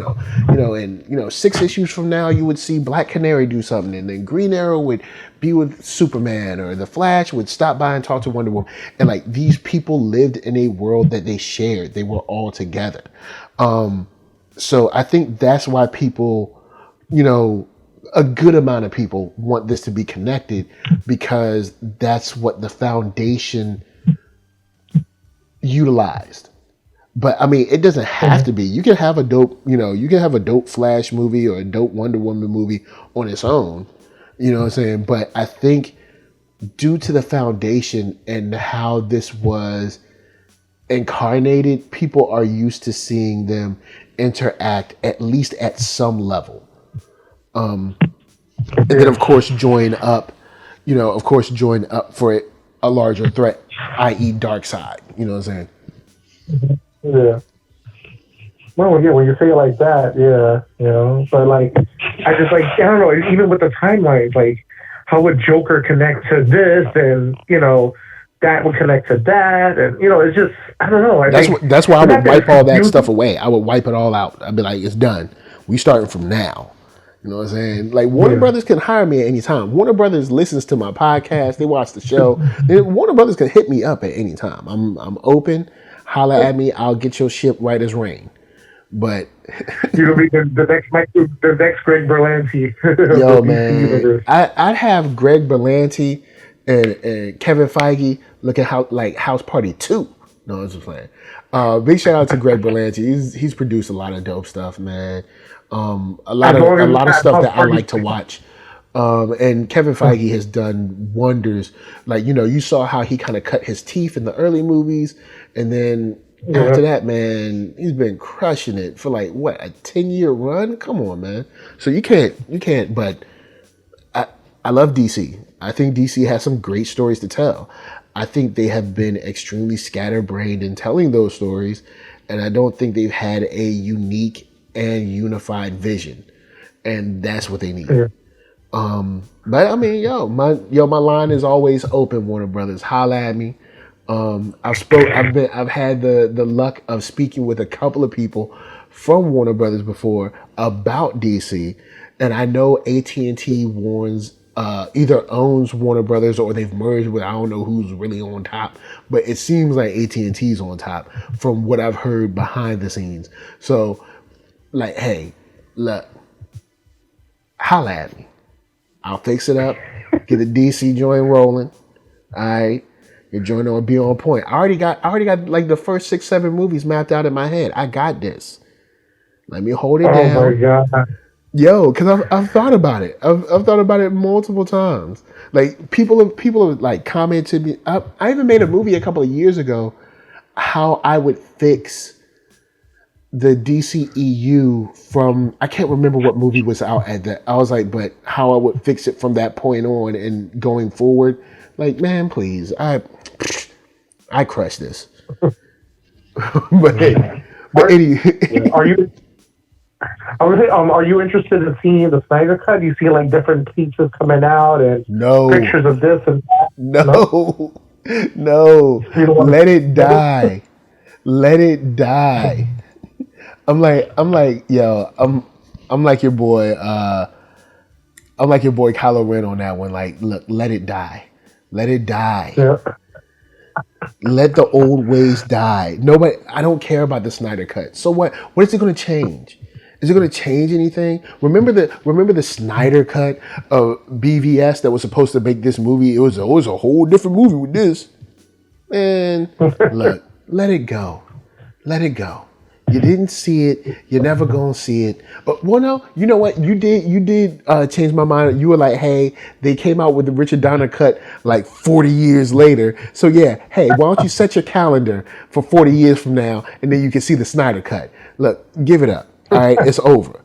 6 issues from now, you would see Black Canary do something, and then Green Arrow would be with Superman, or the Flash would stop by and talk to Wonder Woman. And like, these people lived in a world that they shared. They were all together. So I think that's why people, a good amount of people want this to be connected, because that's what the foundation utilized. But I mean, it doesn't have to be. You can have a dope Flash movie or a dope Wonder Woman movie on its own. You know what I'm saying? But I think due to the foundation and how this was incarnated, people are used to seeing them interact at least at some level. And then of course join up for a larger threat, i.e. Darkseid. You know what I'm saying? Yeah. Well, yeah, when you say it like that, but like, I just like, I don't know, even with the timelines, like, how would Joker connect to this, and, that would connect to that, and, it's just, I don't know. That's why I would wipe all that stuff away. I would wipe it all out. I'd be like, it's done. We starting from now. You know what I'm saying? Like, Warner Brothers can hire me at any time. Warner Brothers listens to my podcast. They watch the show. Warner Brothers can hit me up at any time. I'm open. Holla at me. I'll get your ship right as rain. But you'll be the next Greg Berlanti. Yo, man, I'd have Greg Berlanti and Kevin Feige look at House Party 2. No, I'm just playing. Big shout out to Greg Berlanti. He's produced a lot of dope stuff, man. A lot of stuff that I like to watch. And Kevin Feige has done wonders. Like, you saw how he kind of cut his teeth in the early movies, and then after that, man, he's been crushing it for like, what, a 10-year run? Come on, man. So you can't, but I love DC. I think DC has some great stories to tell. I think they have been extremely scatterbrained in telling those stories, and I don't think they've had a unique and unified vision, and that's what they need. Yeah. But I mean, my line is always open, Warner Brothers. Holla at me. I've had the luck of speaking with a couple of people from Warner Brothers before about DC, and I know AT&T either owns Warner Brothers or they've merged with, I don't know who's really on top, but it seems like AT&T's on top from what I've heard behind the scenes. So, like, hey, look, holla at me. I'll fix it up. Get the DC joint rolling. All right. Your joint will be on point. I already got like the first 6-7 movies mapped out in my head. I got this. Let me hold it down. Oh my God. Yo, because I've thought about it. I've thought about it multiple times. Like, people have like commented me. I even made a movie a couple of years ago how I would fix the DCEU from, I can't remember what movie was out at that. I was like, but how I would fix it from that point on and going forward. Like, man, please, I crushed this. But hey, are you Are you interested in seeing the Snyder Cut? You see like different pieces coming out and No, pictures of this and that? No, no, no. you don't want Let it to see it? die. Let it die. Yo, I'm like your boy. I'm like your boy Kylo Ren on that one. Like, look, let it die. Let it die. Yeah. Let the old ways die. Nobody. I don't care about the Snyder Cut. So what? What is it going to change? Is it going to change anything? Remember the Snyder Cut of BVS that was supposed to make this movie? It was a whole different movie with this. Man, look, let it go. Let it go. You didn't see it. You're never gonna see it. But well, no, you know what? You did change my mind. You were like, hey, they came out with the Richard Donner cut like 40 years later. So yeah, hey, why don't you set your calendar for 40 years from now, and then you can see the Snyder cut. Look, give it up. All right, it's over.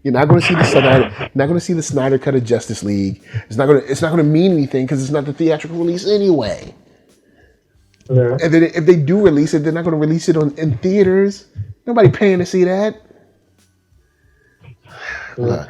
You're not going to see the Snyder. You're not going to see the Snyder cut of Justice League. It's not going to mean anything because it's not the theatrical release anyway. Yeah. And then if they do release it, they're not going to release it in theaters. Nobody paying to see that. Look.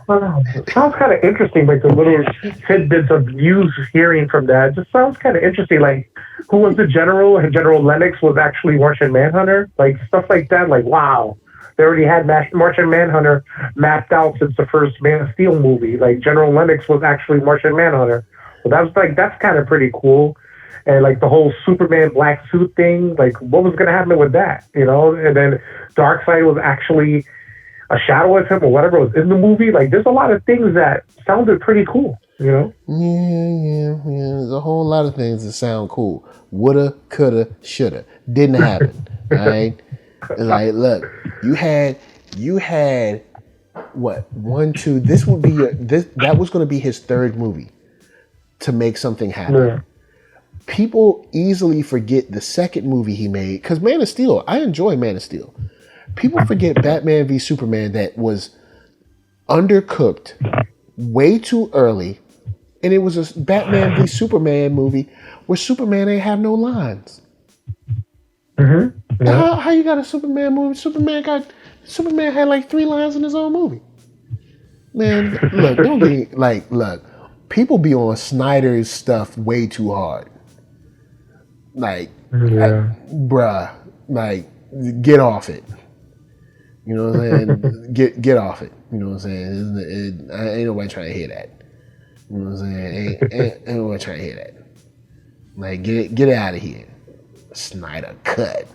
Well, it sounds kind of interesting, like the little tidbits of news hearing from that. It just sounds kind of interesting. Like, who was the general? And General Lennox was actually Martian Manhunter. Like, stuff like that. Like, wow. They already had Martian Manhunter mapped out since the first Man of Steel movie. Like, General Lennox was actually Martian Manhunter. So that's kind of pretty cool. And like the whole Superman black suit thing, like what was going to happen with that, you know? And then Darkseid was actually a shadow of him or whatever was in the movie. Like there's a lot of things that sounded pretty cool, you know? Yeah. There's a whole lot of things that sound cool. Woulda, coulda, shoulda. Didn't happen. All right. Like, look, you had what? 1, 2. This would be that was going to be his third movie to make something happen. Yeah. People easily forget the second movie he made because Man of Steel. I enjoy Man of Steel. People forget Batman v Superman that was undercooked way too early, and it was a Batman v Superman movie where Superman ain't have no lines. Mm-hmm. Yeah. How you got a Superman movie? Superman had like 3 lines in his own movie. Man, look, don't be like, look. People be on Snyder's stuff way too hard. Like, bruh, like, get off it. You know what I'm saying? get off it. You know what I'm saying? Ain't nobody trying to hear that. You know what I'm saying? Ain't nobody trying to hear that. Like, get it out of here. Snyder cut.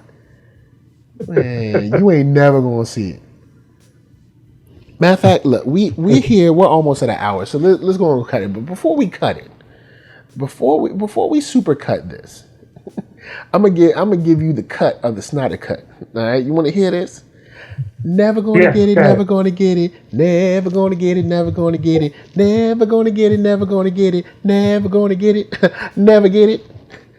Man, you ain't never gonna see it. Matter of fact, look, we here. We're almost at an hour, so let's go and cut it. But before we cut it, before we super cut this, I'm gonna give you the cut of the Snyder cut. All right, you want to hear this? Never gonna get it. Never gonna get it. Never gonna get it. Never gonna get it. Never gonna get it. Never gonna get it. Never gonna get it. Never get it.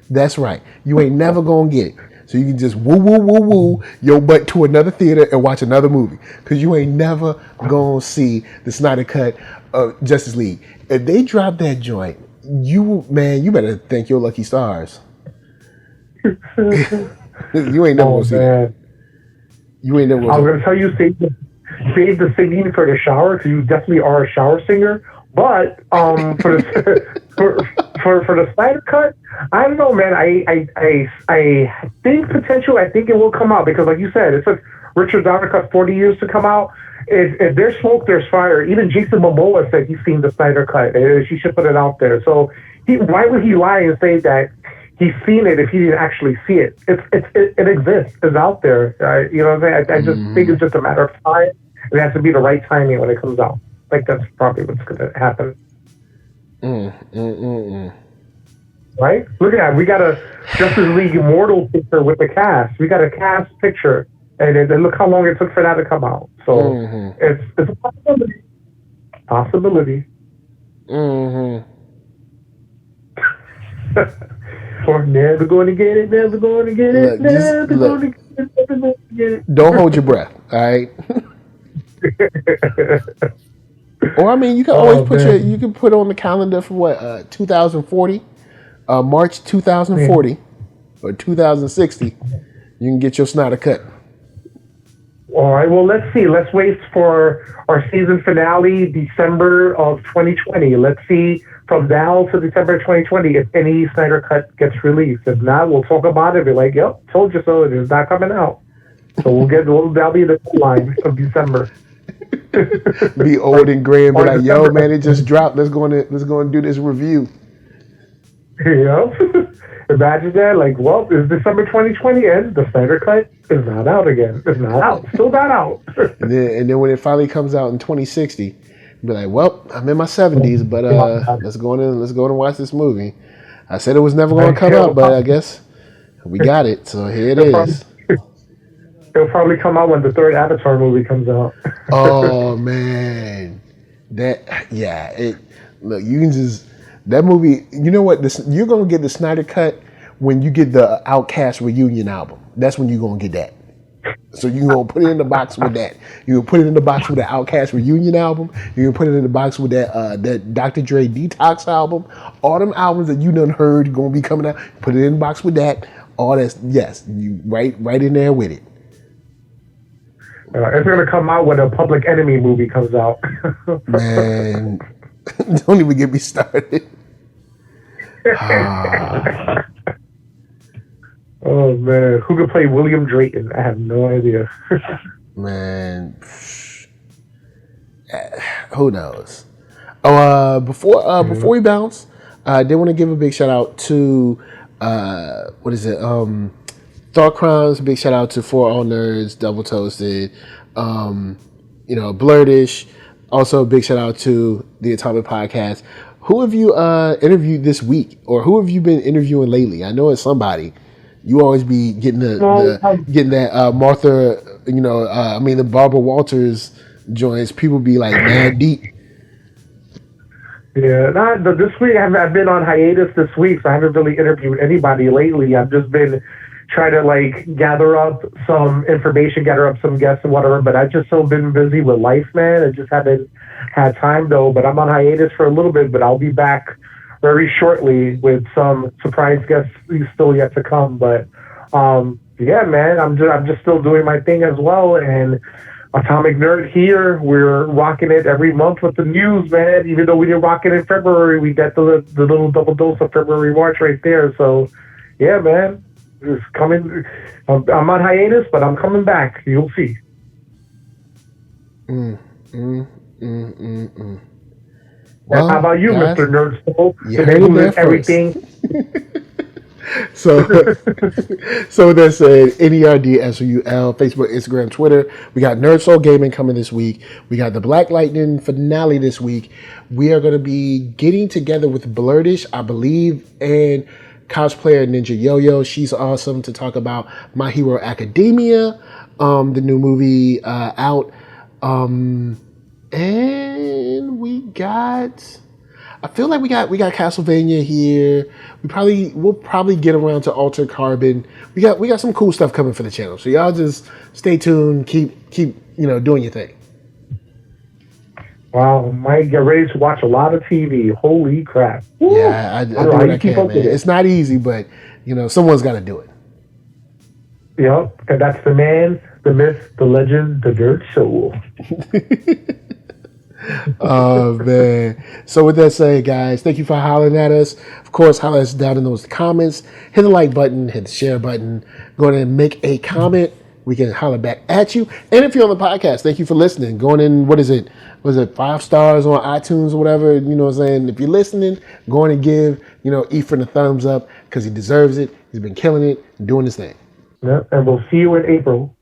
That's right. You ain't never gonna get it. So you can just woo your butt to another theater and watch another movie. Because you ain't never gonna see the Snyder cut of Justice League. If they drop that joint, you better thank your lucky stars. You ain't never gonna see that. You ain't never gonna I was gonna tell you save the singing for the shower because you definitely are a shower singer. But for the Snyder cut, I don't know, man. I think potential. I think it will come out because, like you said, it took Richard Donner cut 40 years to come out. If there's smoke, there's fire. Even Jason Momoa said he's seen the Snyder cut. She should put it out there. So why would he lie and say that he's seen it if he didn't actually see it? It exists. It's out there. You know what I'm saying? I just think it's just a matter of time. It has to be the right timing when it comes out. I think that's probably what's going to happen. Right? Look at that. We got a Justice League Immortal picture with the cast. We got a cast picture. And then look how long it took for that to come out. So it's a possibility. Possibility. Or never going to get it, never going to get it, never going to get it, never going to get it. Don't hold your breath, all right? Or I mean, you can always put on the calendar for what 2040, March 2040 or 2060. You can get your Snyder cut. All right. Well, let's see. Let's wait for our season finale, December of 2020. Let's see from now to December 2020 if any Snyder Cut gets released. If not, we'll talk about it. Be like, yep, told you so. It is not coming out. So that'll be the line of December. Be old and gray and be like, yo, man, it just dropped. Let's go and do this review. Yep. Imagine that. Like, well, it's December 2020 and the Snyder Cut is not out again. It's not out. Still not out. and then when it finally comes out in 2060, be like, well, I'm in my 70s, but let's go and watch this movie. I said it was never going to come out, but I guess we got it. So here it is. It'll probably come out when the third Avatar movie comes out. Oh man, look, you can just that movie. You know what? You're gonna get the Snyder Cut when you get the Outkast reunion album. That's when you're gonna get that. So you're gonna put it in the box with that. You're gonna put it in the box with the Outkast reunion album. You're gonna put it in the box with that Dr. Dre Detox album. All them albums that you done heard gonna be coming out. Put it in the box with that. All that's you right in there with it. It's going to come out when a Public Enemy movie comes out. Man, don't even get me started. Oh, man. Who could play William Drayton? I have no idea. Man. Who knows? Oh, before we bounce, I did want to give a big shout out to, Thought Crimes, big shout out to For All Nerds, Double Toasted, Blurtish. Also, big shout out to the Atomic Podcast. Who have you interviewed this week, or who have you been interviewing lately? I know it's somebody. You always be getting getting that Martha, the Barbara Walters joints. People be like mad deep. Yeah, this week I've been on hiatus this week, so I haven't really interviewed anybody lately. I've just been try to gather up some information, gather up some guests and whatever, but I've just so been busy with life, man. I just haven't had time though, but I'm on hiatus for a little bit, but I'll be back very shortly with some surprise guests still yet to come. But yeah, man, I'm just still doing my thing as well. And Atomic Nerd here, we're rocking it every month with the news, man. Even though we didn't rock it in February, we got the little double dose of February, March right there. So yeah, man. It's coming. I'm on hiatus, but I'm coming back. You'll see. Well, how about you, guys, Mr. NERDSoul? You heard it there everything. So that said, NERDSoul, Facebook, Instagram, Twitter. We got NERDSoul Gaming coming this week. We got the Black Lightning finale this week. We are going to be getting together with Blurtish, I believe, and cosplayer Ninja Yo-Yo. She's awesome to talk about My Hero Academia, the new movie out. And I feel like we got Castlevania here. We'll probably get around to Altered Carbon. We got some cool stuff coming for the channel. So y'all just stay tuned, keep doing your thing. Wow, might get ready to watch a lot of TV. Holy crap. Woo. Yeah, I do what I can, man. It's not easy, but, someone's got to do it. Yep, and that's the man, the myth, the legend, the NERDSoul. Oh, man. So with that said, guys, thank you for hollering at us. Of course, holler us down in those comments. Hit the like button, hit the share button. Go ahead and make a comment. We can holler back at you. And if you're on the podcast, thank you for listening. Going in, what is it? Was it 5 stars on iTunes or whatever? You know what I'm saying? If you're listening, go on and give, Efren a thumbs up because he deserves it. He's been killing it, doing his thing. Yeah, and we'll see you in April.